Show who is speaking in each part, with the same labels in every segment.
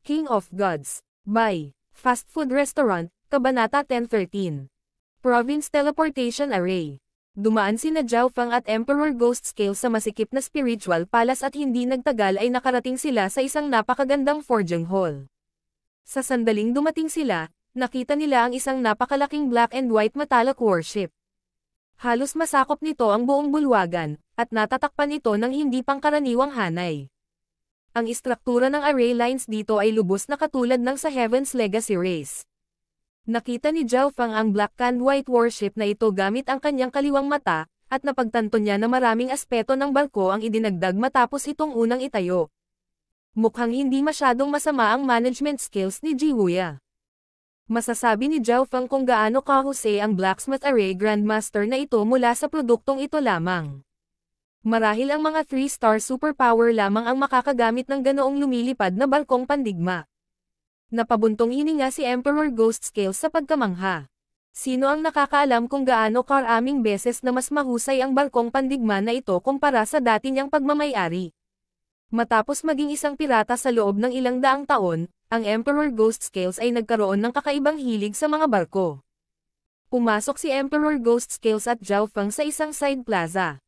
Speaker 1: King of Gods. By Fast Food Restaurant, Kabanata 1013. Province Teleportation Array. Dumaan sina Zhao Feng at Emperor Ghost Scale sa masikip na spiritual palace at hindi nagtagal ay nakarating sila sa isang napakagandang forging hall. Sa sandaling dumating sila, nakita nila ang isang napakalaking black and white metallic warship. Halos masakop nito ang buong bulwagan, at natatakpan ito ng hindi pangkaraniwang hanay. Ang istruktura ng array lines dito ay lubos na katulad ng sa Heaven's Legacy race. Nakita ni Zhao Feng ang black and white warship na ito gamit ang kanyang kaliwang mata, at napagtanto niya na maraming aspeto ng barko ang idinagdag matapos itong unang itayo. Mukhang hindi masyadong masama ang management skills ni Jiwuya. Masasabi ni Zhao Feng kung gaano kahusay ang Blacksmith Array Grandmaster na ito mula sa produktong ito lamang. Marahil ang mga 3-star superpower lamang ang makakagamit ng ganoong lumilipad na barkong pandigma. Napabuntong hininga si Emperor Ghost Scale sa pagkamangha. Sino ang nakakaalam kung gaano karaming beses na mas mahusay ang barkong pandigma na ito kumpara sa dati niyang pagmamayari? Matapos maging isang pirata sa loob ng ilang daang taon, ang Emperor Ghost Scales ay nagkaroon ng kakaibang hilig sa mga barko. Pumasok si Emperor Ghost Scales at Zhao Feng sa isang side plaza.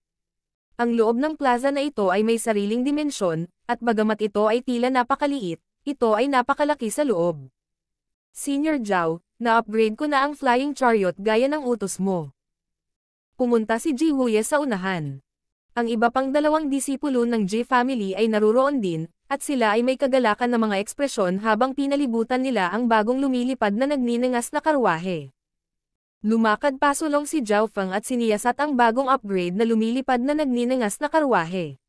Speaker 1: Ang loob ng plaza na ito ay may sariling dimensyon, at bagamat ito ay tila napakaliit, ito ay napakalaki sa loob. Senior Zhao, na-upgrade ko na ang flying chariot gaya ng utos mo. Pumunta si Jiwuya sa unahan. Ang iba pang dalawang disipulo ng Ji family ay naruroon din, at sila ay may kagalakan na mga ekspresyon habang pinalibutan nila ang bagong lumilipad na nagninangas na karwahe. Lumakad pasulong si Zhao Feng at siniyasat ang bagong upgrade na lumilipad na nagninangas na karwahe.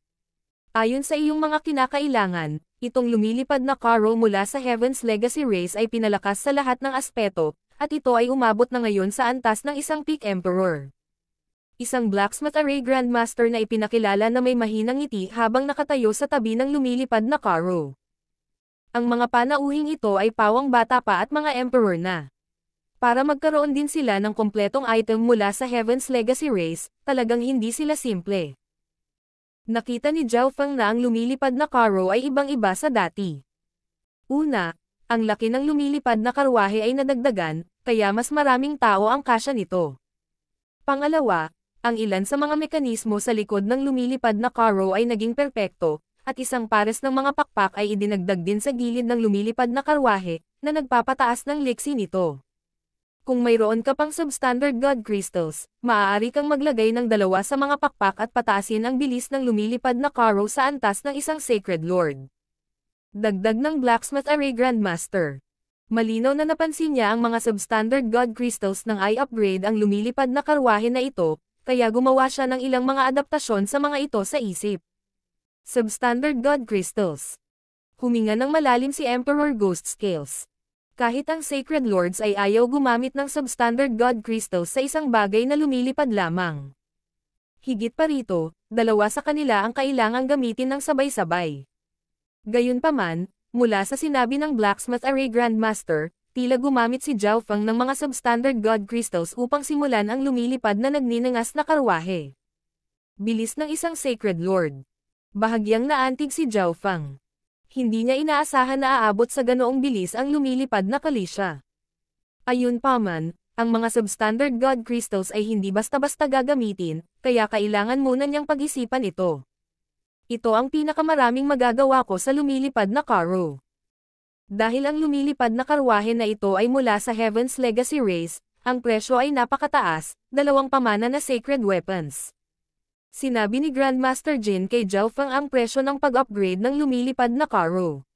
Speaker 1: Ayon sa iyong mga kinakailangan, itong lumilipad na carro mula sa Heaven's Legacy race ay pinalakas sa lahat ng aspeto, at ito ay umabot na ngayon sa antas ng isang Peak Emperor. Isang Blacksmith Array Grandmaster na ipinakilala na may mahinang ngiti habang nakatayo sa tabi ng lumilipad na carro. Ang mga panauhing ito ay pawang bata pa at mga Emperor na. Para magkaroon din sila ng kompletong item mula sa Heaven's Legacy race, talagang hindi sila simple. Nakita ni Zhao Feng na ang lumilipad na carro ay ibang-iba sa dati. Una, ang laki ng lumilipad na karwahe ay nadagdagan, kaya mas maraming tao ang kasya nito. Pangalawa, ang ilan sa mga mekanismo sa likod ng lumilipad na carro ay naging perpekto, at isang pares ng mga pakpak ay idinagdag din sa gilid ng lumilipad na karwahe, na nagpapataas ng liksi nito. Kung mayroon ka pang substandard God Crystals, maaari kang maglagay ng dalawa sa mga pakpak at pataasin ang bilis ng lumilipad na carro sa antas ng isang Sacred Lord. Dagdag ng Blacksmith Array Grandmaster. Malinaw na napansin niya ang mga substandard God Crystals ng i-upgrade ang lumilipad na karwahe na ito, kaya gumawa siya ng ilang mga adaptasyon sa mga ito sa isip. Substandard God Crystals. Huminga ng malalim si Emperor Ghost Scales. Kahit ang Sacred Lords ay ayaw gumamit ng substandard God Crystals sa isang bagay na lumilipad lamang. Higit pa rito, dalawa sa kanila ang kailangang gamitin ng sabay-sabay. Gayunpaman, mula sa sinabi ng Blacksmith Array Grandmaster, tila gumamit si Zhao Feng ng mga substandard God Crystals upang simulan ang lumilipad na nagninangas na karwahe. Bilis ng isang Sacred Lord. Bahagyang naantig si Zhao Feng. Hindi niya inaasahan na aabot sa ganoong bilis ang lumilipad na kalisya. Ayunpaman, ang mga substandard God Crystals ay hindi basta-basta gagamitin, kaya kailangan muna niyang pag-isipan ito. Ito ang pinakamaraming magagawa ko sa lumilipad na carro. Dahil ang lumilipad na karwahe na ito ay mula sa Heaven's Legacy race, ang presyo ay napakataas, 2 pamana na sacred weapons. Sinabi ni Grandmaster Jin kay Zhao Feng ang presyo ng pag-upgrade ng lumilipad na carro.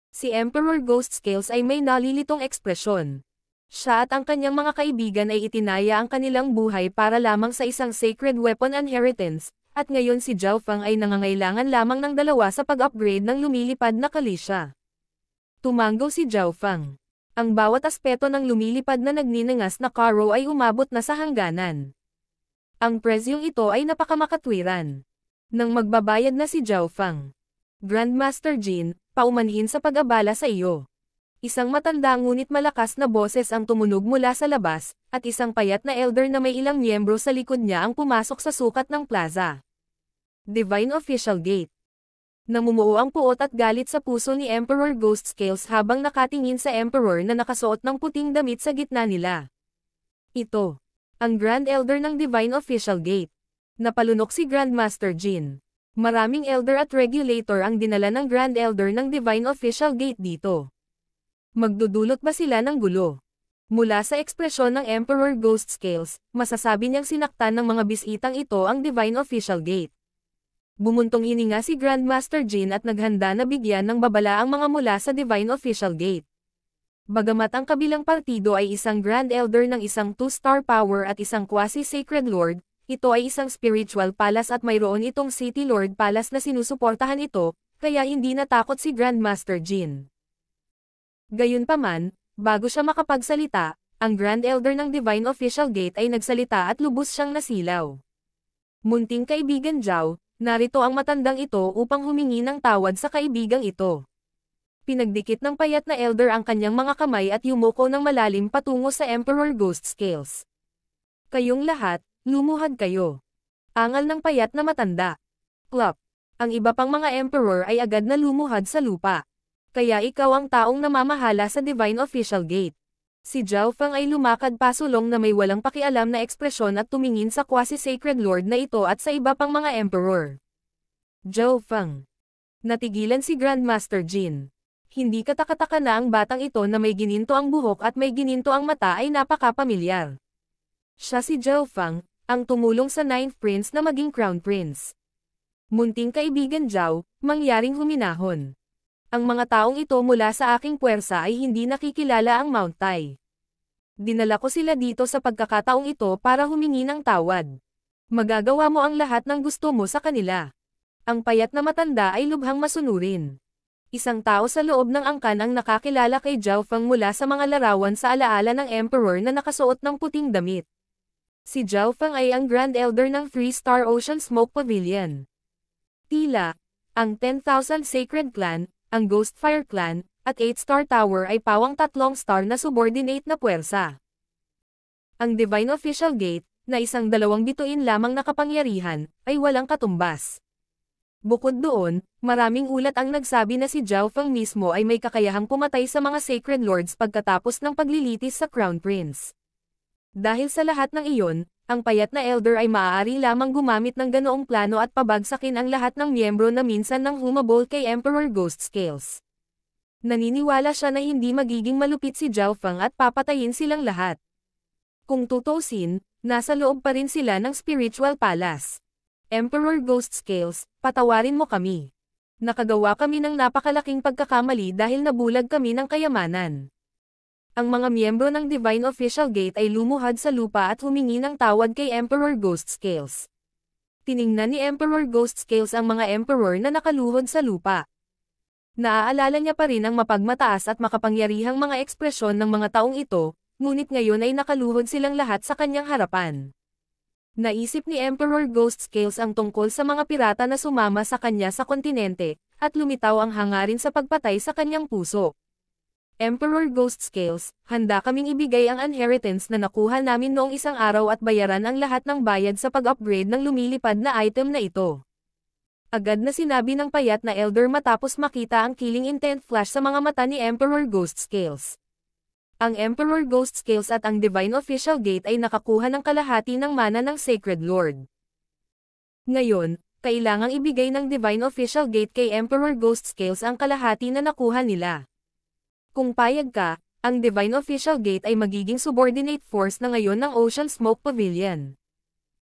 Speaker 1: Si Emperor Ghost Scales ay may nalilitong ekspresyon. Siya at ang kanyang mga kaibigan ay itinaya ang kanilang buhay para lamang sa isang sacred weapon inheritance, at ngayon si Zhao Feng ay nangangailangan lamang ng 2 sa pag-upgrade ng lumilipad na kalisya. Tumanggaw si Zhao Feng. Ang bawat aspeto ng lumilipad na nagninangas na carro ay umabot na sa hangganan. Ang presyong ito ay napakamakatwiran. Nang magbabayad na si Zhao Feng. Grandmaster Jin, paumanhin sa pag-abala sa iyo. Isang matanda ngunit malakas na boses ang tumunog mula sa labas, at isang payat na elder na may ilang miyembro sa likod niya ang pumasok sa sukat ng plaza. Divine Official Gate. Namumuo ang puot at galit sa puso ni Emperor Ghost Scales habang nakatingin sa Emperor na nakasuot ng puting damit sa gitna nila. Ito. Ang Grand Elder ng Divine Official Gate. Napalunok si Grandmaster Jin. Maraming Elder at Regulator ang dinala ng Grand Elder ng Divine Official Gate dito. Magdudulot ba sila ng gulo? Mula sa ekspresyon ng Emperor Ghost Scales, masasabi niyang sinaktan ng mga bisitang ito ang Divine Official Gate. Bumuntong hininga si Grandmaster Jin at naghanda na bigyan ng babala ang mga mula sa Divine Official Gate. Bagamat ang kabilang partido ay isang Grand Elder ng isang 2-star power at isang quasi-sacred lord, ito ay isang spiritual palace at mayroon itong City Lord Palace na sinusuportahan ito, kaya hindi natakot si Grandmaster Jin. Gayunpaman, bago siya makapagsalita, ang Grand Elder ng Divine Official Gate ay nagsalita at lubos siyang nasilaw. Munting kaibigan Zhao, narito ang matandang ito upang humingi ng tawad sa kaibigang ito. Pinagdikit ng payat na elder ang kanyang mga kamay at yumuko ng malalim patungo sa Emperor Ghost Scales. Kayong lahat, lumuhad kayo. Angal ng payat na matanda. Plop. Ang iba pang mga emperor ay agad na lumuhad sa lupa. Kaya ikaw ang taong namamahala sa Divine Official Gate. Si Zhao Feng ay lumakad pasulong na may walang pakialam na ekspresyon at tumingin sa quasi-sacred lord na ito at sa iba pang mga emperor. Zhao Feng. Natigilan si Grandmaster Jin. Hindi katakataka na ang batang ito na may gininto ang buhok at may gininto ang mata ay napakapamilyar. Siya si Zhao Feng, ang tumulong sa Ninth Prince na maging Crown Prince. Munting kaibigan Zhao, mangyaring huminahon. Ang mga taong ito mula sa aking puwersa ay hindi nakikilala ang Mount Tai. Dinala ko sila dito sa pagkakataong ito para humingi ng tawad. Magagawa mo ang lahat ng gusto mo sa kanila. Ang payat na matanda ay lubhang masunurin. Isang tao sa loob ng angkan ang nakakilala kay Zhao Feng mula sa mga larawan sa alaala ng Emperor na nakasuot ng puting damit. Si Zhao Feng ay ang Grand Elder ng 3-star Ocean Smoke Pavilion. Tila, ang 10,000 Sacred Clan, ang Ghostfire Clan, at 8-star Tower ay pawang 3-star na subordinate na puwersa. Ang Divine Official Gate, na isang 2 bituin lamang na kapangyarihan, ay walang katumbas. Bukod doon, maraming ulat ang nagsabi na si Zhao Feng mismo ay may kakayahang pumatay sa mga Sacred Lords pagkatapos ng paglilitis sa Crown Prince. Dahil sa lahat ng iyon, ang payat na elder ay maaari lamang gumamit ng ganoong plano at pabagsakin ang lahat ng miyembro na minsan nang humabol kay Emperor Ghost Scales. Naniniwala siya na hindi magiging malupit si Zhao Feng at papatayin silang lahat. Kung tutuusin, nasa loob pa rin sila ng Spiritual Palace. Emperor Ghost Scales, patawarin mo kami. Nakagawa kami ng napakalaking pagkakamali dahil nabulag kami ng kayamanan. Ang mga miyembro ng Divine Official Gate ay lumuhad sa lupa at humingi ng tawad kay Emperor Ghost Scales. Tiningnan ni Emperor Ghost Scales ang mga emperor na nakaluhod sa lupa. Naaalala niya pa rin ang mapagmataas at makapangyarihang mga ekspresyon ng mga taong ito, ngunit ngayon ay nakaluhod silang lahat sa kanyang harapan. Naisip ni Emperor Ghost Scales ang tungkol sa mga pirata na sumama sa kanya sa kontinente, at lumitaw ang hangarin sa pagpatay sa kanyang puso. Emperor Ghost Scales, handa kaming ibigay ang inheritance na nakuha namin noong isang araw at bayaran ang lahat ng bayad sa pag-upgrade ng lumilipad na item na ito. Agad na sinabi ng payat na elder matapos makita ang killing intent flash sa mga mata ni Emperor Ghost Scales. Ang Emperor Ghost Scales at ang Divine Official Gate ay nakakuha ng kalahati ng mana ng Sacred Lord. Ngayon, kailangang ibigay ng Divine Official Gate kay Emperor Ghost Scales ang kalahati na nakuha nila. Kung payag ka, ang Divine Official Gate ay magiging subordinate force na ngayon ng Ocean Smoke Pavilion.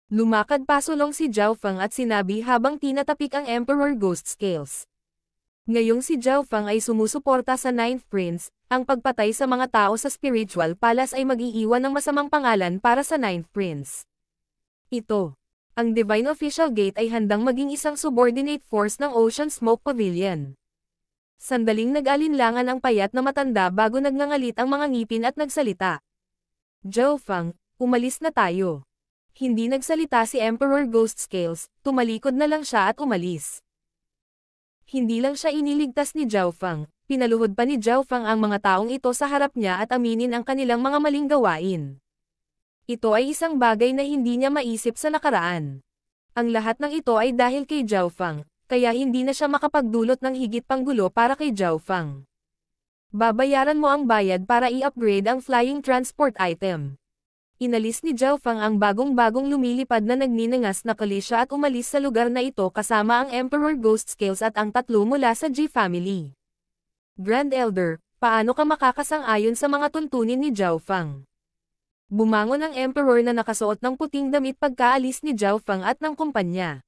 Speaker 1: Lumakad pasulong si Zhao Feng at sinabi habang tinatapik ang Emperor Ghost Scales. Ngayong si Zhao Feng ay sumusuporta sa Ninth Prince, ang pagpatay sa mga tao sa Spiritual Palace ay mag-iiwan ng masamang pangalan para sa Ninth Prince. Ito. Ang Divine Official Gate ay handang maging isang subordinate force ng Ocean Smoke Pavilion. Sandaling nag-alinlangan ang payat na matanda bago nagngangalit ang mga ngipin at nagsalita. Zhao Feng, umalis na tayo. Hindi nagsalita si Emperor Ghost Scales, tumalikod na lang siya at umalis. Hindi lang siya iniligtas ni Zhao Feng, pinaluhod pa ni Zhao Feng ang mga taong ito sa harap niya at aminin ang kanilang mga maling gawain. Ito ay isang bagay na hindi niya maisip sa nakaraan. Ang lahat ng ito ay dahil kay Zhao Feng, kaya hindi na siya makapagdulot ng higit pang gulo para kay Zhao Fang. Babayaran mo ang bayad para i-upgrade ang flying transport item. Inalis ni Zhao Fang ang bagong-bagong lumilipad na nagninangas na kalisya at umalis sa lugar na ito kasama ang Emperor Ghost Scales at ang tatlo mula sa Ji family. Grand Elder, paano ka makakasang-ayon sa mga tuntunin ni Zhao Fang? Bumangon ang Emperor na nakasuot ng puting damit pagkaalis ni Zhao Fang at ng kumpanya.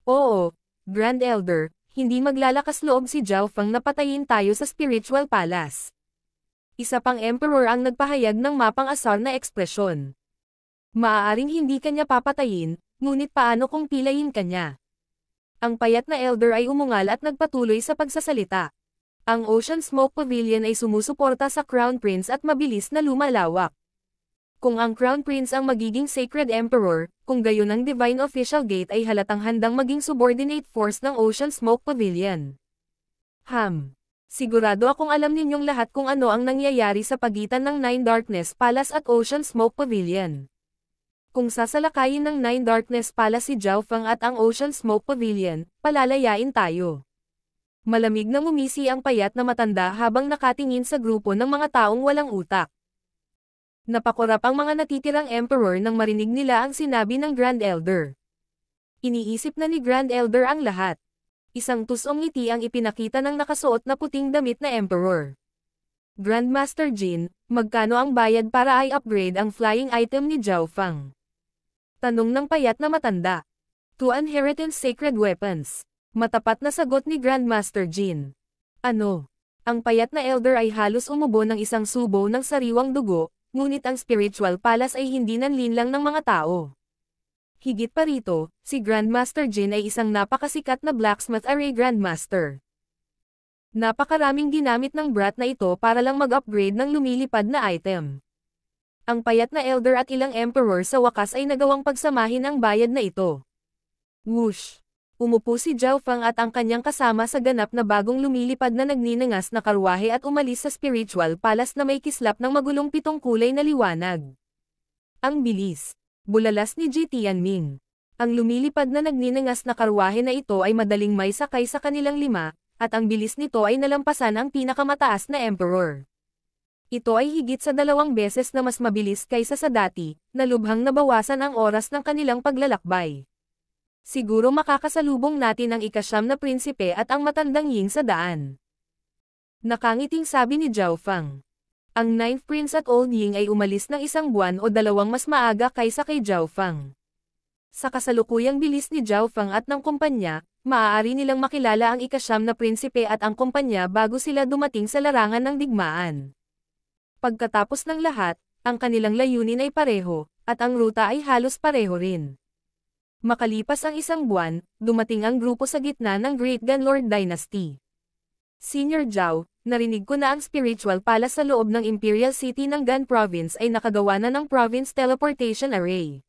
Speaker 1: Oo, Grand Elder, hindi maglalakas loob si Zhao Fang na patayin tayo sa Spiritual Palace. Isa pang Emperor ang nagpahayag ng mapang-asar na ekspresyon. Maaaring hindi kanya papatayin, ngunit paano kung pilayin kanya? Ang payat na Elder ay umungal at nagpatuloy sa pagsasalita. Ang Ocean Smoke Pavilion ay sumusuporta sa Crown Prince at mabilis na lumalawak. Kung ang Crown Prince ang magiging Sacred Emperor, kung gayon ang Divine Official Gate ay halatang handang maging subordinate force ng Ocean Smoke Pavilion. Sigurado akong alam ninyong lahat kung ano ang nangyayari sa pagitan ng Nine Darkness Palace at Ocean Smoke Pavilion. Kung sasalakayin ng Nine Darkness Palace si Zhao Fang at ang Ocean Smoke Pavilion, palalayain tayo. Malamig na ngumisi ang payat na matanda habang nakatingin sa grupo ng mga taong walang utak. Napakurap ang mga natitirang Emperor nang marinig nila ang sinabi ng Grand Elder. Iniisip na ni Grand Elder ang lahat. Isang tusong ngiti ang ipinakita ng nakasuot na puting damit na Emperor. Grandmaster Jin, magkano ang bayad para i-upgrade ang flying item ni Zhao Fang? Tanong ng payat na matanda. 2 inheritance sacred weapons. Matapat na sagot ni Grandmaster Jin. Ano? Ang payat na elder ay halos umubo ng isang subo ng sariwang dugo, ngunit ang Spiritual Palace ay hindi nanlinlang ng mga tao. Higit pa rito, si Grandmaster Jin ay isang napakasikat na Blacksmith Array Grandmaster. Napakaraming ginamit ng brat na ito para lang mag-upgrade ng lumilipad na item. Ang payat na elder at ilang emperor sa wakas ay nagawang pagsamahin ang bayad na ito. Whoosh! Umupo si Zhao Fang at ang kanyang kasama sa ganap na bagong lumilipad na nagninangas na karwahe at umalis sa Spiritual Palace na may kislap ng magulong 7 kulay na liwanag. Ang bilis! Bulalas ni Ji Tianming. Ang lumilipad na nagninangas na karwahe na ito ay madaling may sakay sa kanilang 5, at ang bilis nito ay nalampasan ang pinakamataas na emperor. Ito ay higit sa 2 beses na mas mabilis kaysa sa dati, na lubhang nabawasan ang oras ng kanilang paglalakbay. Siguro makakasalubong natin ang ika-9 na prinsipe at ang matandang Ying sa daan. Nakangiting sabi ni Zhao Fang. Ang 9th Prince at Old Ying ay umalis ng 1 buwan o 2 mas maaga kaysa kay Zhao Fang. Sa kasalukuyang bilis ni Zhao Fang at ng kumpanya, maaari nilang makilala ang ika-9 na prinsipe at ang kumpanya bago sila dumating sa larangan ng digmaan. Pagkatapos ng lahat, ang kanilang layunin ay pareho, at ang ruta ay halos pareho rin. Makalipas ang 1 buwan, dumating ang grupo sa gitna ng Great Gunlord Dynasty. Senior Zhao, narinig ko na ang Spiritual Palace sa loob ng Imperial City ng Gan Province ay nakagawa na ng Province Teleportation Array.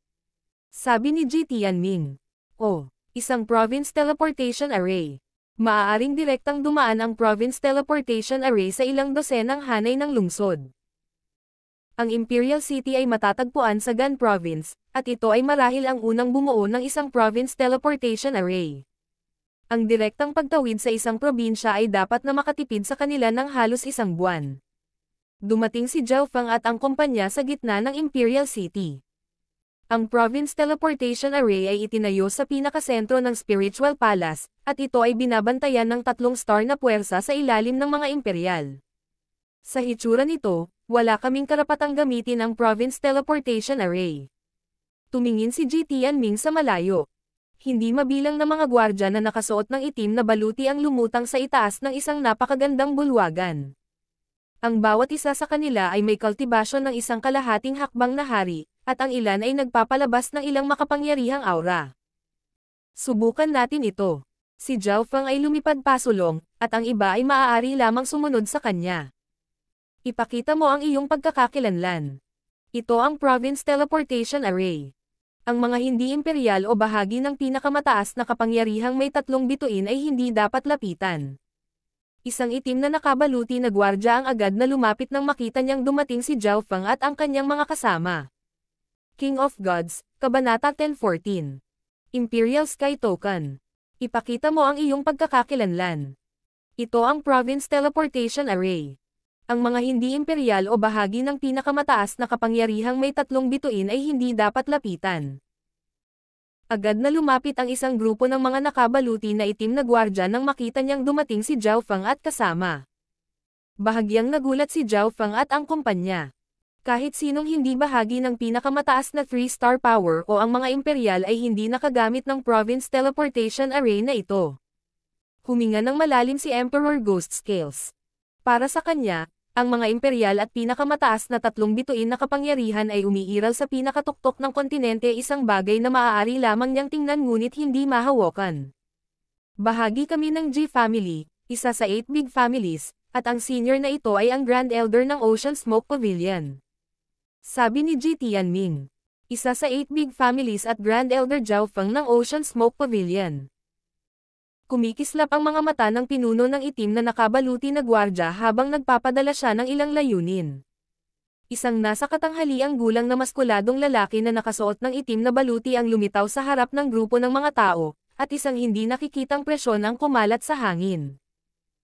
Speaker 1: Sabi ni Ji Tianming. Oh, isang Province Teleportation Array. Maaaring direktang dumaan ang Province Teleportation Array sa ilang dosenang hanay ng lungsod. Ang Imperial City ay matatagpuan sa Gan Province, at ito ay marahil ang unang bumuo ng isang Province Teleportation Array. Ang direktang pagtawid sa isang probinsya ay dapat na makatipid sa kanila ng halos 1 buwan. Dumating si Zhao Fang at ang kumpanya sa gitna ng Imperial City. Ang Province Teleportation Array ay itinayo sa pinakasentro ng Spiritual Palace, at ito ay binabantayan ng 3 star na puwersa sa ilalim ng mga imperial. Sa hitsura nito, wala kaming karapatang gamitin ang Province Teleportation Array. Tumingin si Ji Tianming sa malayo. Hindi mabilang na mga gwardya na nakasuot ng itim na baluti ang lumutang sa itaas ng isang napakagandang bulwagan. Ang bawat isa sa kanila ay may kultibasyon ng isang kalahating hakbang na hari, at ang ilan ay nagpapalabas ng ilang makapangyarihang aura. Subukan natin ito. Si Zhao Fang ay lumipad pasulong, at ang iba ay maaari lamang sumunod sa kanya. Ipakita mo ang iyong pagkakakilanlan. Ito ang Province Teleportation Array. Ang mga hindi imperial o bahagi ng pinakamataas na kapangyarihang may 3 bituin ay hindi dapat lapitan. Isang itim na nakabaluti na gwardya ang agad na lumapit nang makita niyang dumating si Zhao Fang at ang kanyang mga kasama. King of Gods, Kabanata 1014. Imperial Sky Token. Ipakita mo ang iyong pagkakakilanlan. Ito ang Province Teleportation Array. Ang mga hindi imperial o bahagi ng pinakamataas na kapangyarihang may 3 bituin ay hindi dapat lapitan. Agad na lumapit ang isang grupo ng mga nakabaluti na itim na gwardya nang makita niyang dumating si Zhao Feng at kasama. Bahagyang nagulat si Zhao Feng at ang kumpanya. Kahit sinong hindi bahagi ng pinakamataas na 3-star power o ang mga imperial ay hindi nakagamit ng Province Teleportation Array na ito. Huminga ng malalim si Emperor Ghost Scales. Para sa kanya, ang mga imperial at pinakamataas na 3 bituin na kapangyarihan ay umiiral sa pinakatuktok ng kontinente, isang bagay na maaari lamang niyang tingnan ngunit hindi mahawakan. Bahagi kami ng G Family, isa sa 8 big families, at ang senior na ito ay ang Grand Elder ng Ocean Smoke Pavilion. Sabi ni Ji Tianming. Isa sa 8 big families at Grand Elder Zhao Feng ng Ocean Smoke Pavilion. Kumikislap ang mga mata ng pinuno ng itim na nakabaluti na gwardya habang nagpapadala siya ng ilang layunin. Isang nasa katanghaliang gulang na maskuladong lalaki na nakasuot ng itim na baluti ang lumitaw sa harap ng grupo ng mga tao, at isang hindi nakikitang presyon ang kumalat sa hangin.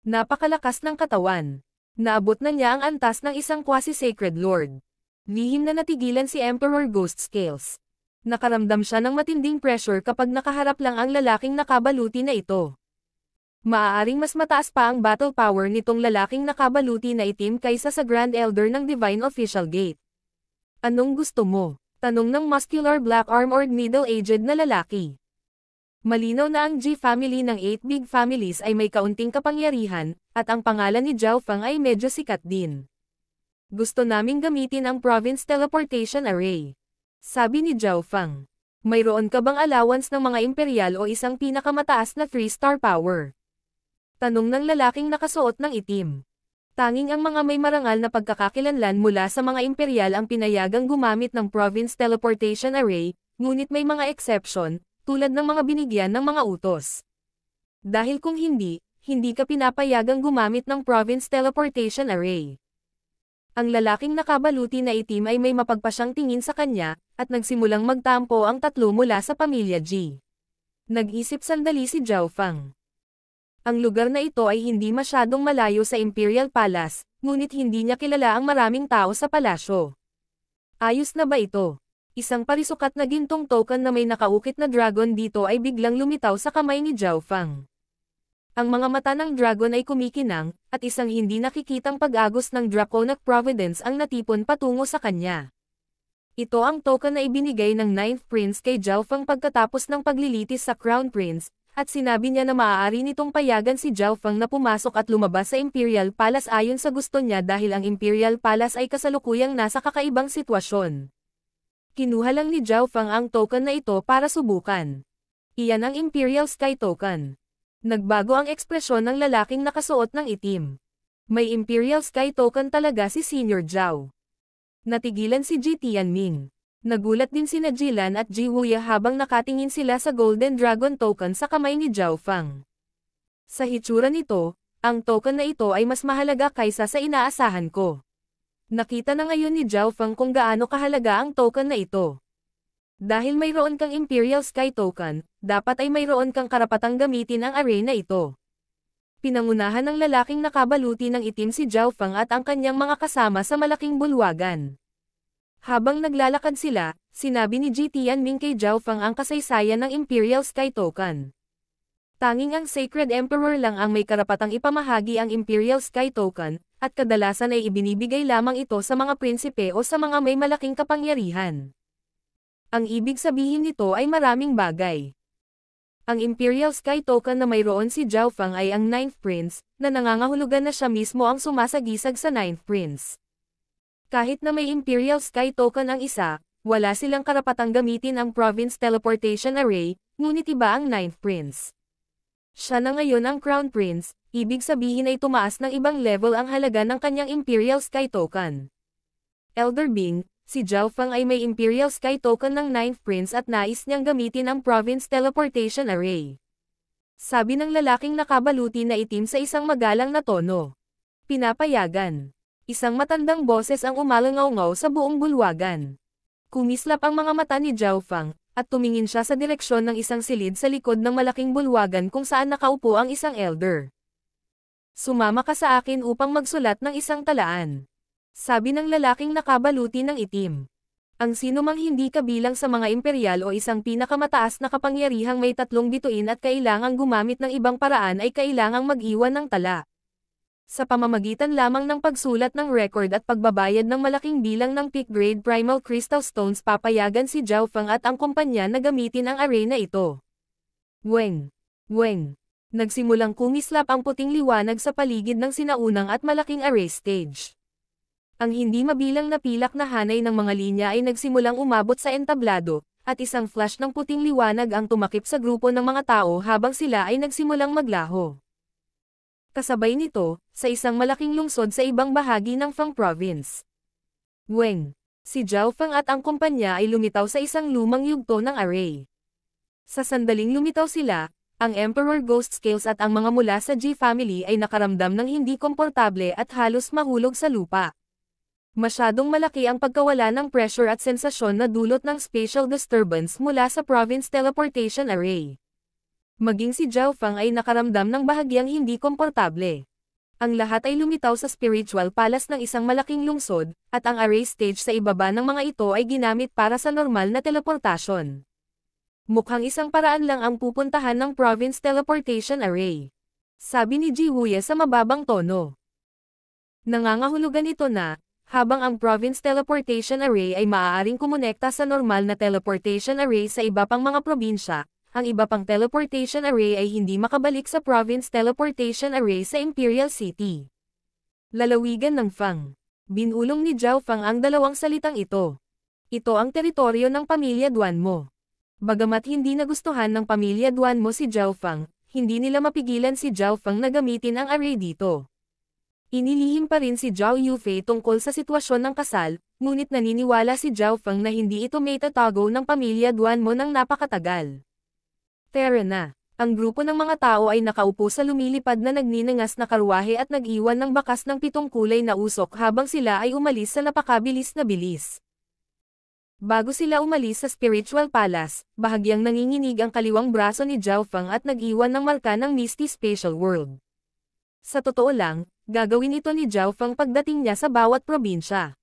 Speaker 1: Napakalakas ng katawan. Naabot na niya ang antas ng isang quasi-sacred lord. Lihim na natigilan si Emperor Ghost Scales. Nakaramdam siya ng matinding pressure kapag nakaharap lang ang lalaking nakabaluti na ito. Maaaring mas mataas pa ang battle power nitong lalaking nakabaluti na itim kaysa sa Grand Elder ng Divine Official Gate. Anong gusto mo? Tanong ng muscular black-armored middle-aged na lalaki. Malinaw na ang G family ng 8 big families ay may kaunting kapangyarihan, at ang pangalan ni Zhao Feng ay medyo sikat din. Gusto naming gamitin ang Province Teleportation Array. Sabi ni Zhao Feng. Mayroon ka bang allowance ng mga imperial o isang pinakamataas na 3-star power? Tanong ng lalaking nakasuot ng itim. Tanging ang mga may marangal na pagkakakilanlan mula sa mga imperial ang pinayagang gumamit ng Province Teleportation Array, ngunit may mga exception, tulad ng mga binigyan ng mga utos. Dahil kung hindi, hindi ka pinapayagang gumamit ng Province Teleportation Array. Ang lalaking nakabaluti na itim ay may mapagpasyang tingin sa kanya, at nagsimulang magtampo ang 3 mula sa pamilya G. Nag-isip sandali si Zhao Feng. Ang lugar na ito ay hindi masyadong malayo sa Imperial Palace, ngunit hindi niya kilala ang maraming tao sa palasyo. Ayos na ba ito? Isang parisukat na gintong token na may nakaukit na dragon dito ay biglang lumitaw sa kamay ni Zhao Feng. Ang mga mata ng dragon ay kumikinang, at isang hindi nakikitang pag-agos ng Draconic Providence ang natipon patungo sa kanya. Ito ang token na ibinigay ng 9th Prince kay Zhao Feng pagkatapos ng paglilitis sa Crown Prince, at sinabi niya na maaari nitong payagan si Zhao Feng na pumasok at lumabas sa Imperial Palace ayon sa gusto niya dahil ang Imperial Palace ay kasalukuyang nasa kakaibang sitwasyon. Kinuha lang ni Zhao Feng ang token na ito para subukan. Iyan ang Imperial Sky Token. Nagbago ang ekspresyon ng lalaking nakasuot ng itim. May Imperial Sky Token talaga si Senior Zhao. Natigilan si Ji Tianming. Nagulat din sina Jilan at Ji Wuya habang nakatingin sila sa Golden Dragon Token sa kamay ni Zhao Feng. Sa hitsura nito, ang token na ito ay mas mahalaga kaysa sa inaasahan ko. Nakita na ngayon ni Zhao Feng kung gaano kahalaga ang token na ito. Dahil mayroon kang Imperial Sky Token, dapat ay mayroon kang karapatang gamitin ang array na ito. Pinangunahan ng lalaking nakabaluti ng itim si Zhao Feng at ang kanyang mga kasama sa malaking bulwagan. Habang naglalakad sila, sinabi ni Ji Tianming kay Zhao Feng ang kasaysayan ng Imperial Sky Token. Tanging ang Sacred Emperor lang ang may karapatang ipamahagi ang Imperial Sky Token, at kadalasan ay ibinibigay lamang ito sa mga prinsipe o sa mga may malaking kapangyarihan. Ang ibig sabihin nito ay maraming bagay. Ang Imperial Sky Token na mayroon si Zhao Feng ay ang 9th Prince, na nangangahulugan na siya mismo ang sumasagisag sa 9th Prince. Kahit na may Imperial Sky Token ang isa, wala silang karapatang gamitin ang Province Teleportation Array, ngunit iba ang 9th Prince. Siya na ngayon ang Crown Prince, ibig sabihin ay tumaas ng ibang level ang halaga ng kanyang Imperial Sky Token. Elder Bing, si Zhao Feng ay may Imperial Sky Token ng 9th Prince at nais niyang gamitin ang Province Teleportation Array. Sabi ng lalaking nakabaluti na itim sa isang magalang na tono. Pinapayagan. Isang matandang boses ang umalangaw-ngaw sa buong bulwagan. Kumislap ang mga mata ni Zhao Feng, At tumingin siya sa direksyon ng isang silid sa likod ng malaking bulwagan kung saan nakaupo ang isang elder. Sumama ka sa akin upang magsulat ng isang talaan. Sabi ng lalaking nakabaluti ng itim. Ang sinumang hindi kabilang sa mga imperial o isang pinakamataas na kapangyarihang may 3 bituin at kailangang gumamit ng ibang paraan ay kailangang mag-iwan ng tala. Sa pamamagitan lamang ng pagsulat ng record at pagbabayad ng malaking bilang ng peak-grade primal crystal stones papayagan si Zhao Feng at ang kumpanya na gamitin ang array na ito. Weng! Weng! Nagsimulang kumislap ang puting liwanag sa paligid ng sinaunang at malaking array stage. Ang hindi mabilang na pilak na hanay ng mga linya ay nagsimulang umabot sa entablado, at isang flash ng puting liwanag ang tumakip sa grupo ng mga tao habang sila ay nagsimulang maglaho. Kasabay nito, sa isang malaking lungsod sa ibang bahagi ng Fang Province. Weng! Si Zhao Feng at ang kumpanya ay lumitaw sa isang lumang yugto ng array. Sa sandaling lumitaw sila, ang Emperor Ghost Scales at ang mga mula sa G family ay nakaramdam ng hindi komportable at halos mahulog sa lupa. Masyadong malaki ang pagkawala ng pressure at sensasyon na dulot ng spatial disturbance mula sa province teleportation array. Maging si Zhao Feng ay nakaramdam ng bahagyang hindi komportable. Ang lahat ay lumitaw sa spiritual palace ng isang malaking lungsod, at ang array stage sa ibaba ng mga ito ay ginamit para sa normal na teleportasyon. Mukhang isang paraan lang ang pupuntahan ng province teleportation array. Sabi ni Ji Wuye sa mababang tono. Nangangahulugan ito na, habang ang province teleportation array ay maaaring kumonekta sa normal na teleportation array sa iba pang mga probinsya, ang iba pang teleportation array ay hindi makabalik sa province teleportation array sa Imperial City. Lalawigan ng Fang. Binulong ni Zhao Feng ang dalawang salitang ito. Ito ang teritoryo ng pamilya Duan mo. Bagamat hindi nagustuhan ng pamilya Duan mo si Zhao Feng, hindi nila mapigilan si Zhao Feng na gamitin ang array dito. Inilihim pa rin si Zhao Yufei tungkol sa sitwasyon ng kasal, ngunit naniniwala si Zhao Feng na hindi ito may tatago ng pamilya Duan mo ng napakatagal. Tara na. Ang grupo ng mga tao ay nakaupo sa lumilipad na nagninangas na karwahe at nag-iwan ng bakas ng 7 kulay na usok habang sila ay umalis sa napakabilis na bilis. Bago sila umalis sa spiritual palace, bahagyang nanginginig ang kaliwang braso ni Zhao Feng at nag-iwan ng marka ng Misty Spatial World. Sa totoo lang, gagawin ito ni Zhao Feng pagdating niya sa bawat probinsya.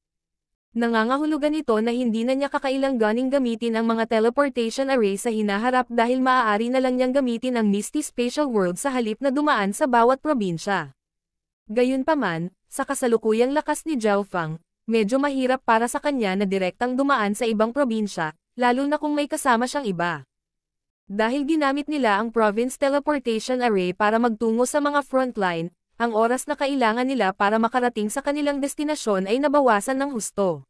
Speaker 1: Nangangahulugan ito na hindi na niya kakailanganing gamitin ang mga teleportation array sa hinaharap dahil maaari na lang niyang gamitin ang Misty Spatial World sa halip na dumaan sa bawat probinsya. Gayunpaman, sa kasalukuyang lakas ni Zhao Feng, medyo mahirap para sa kanya na direktang dumaan sa ibang probinsya, lalo na kung may kasama siyang iba. Dahil ginamit nila ang province teleportation array para magtungo sa mga frontline, ang oras na kailangan nila para makarating sa kanilang destinasyon ay nabawasan ng husto.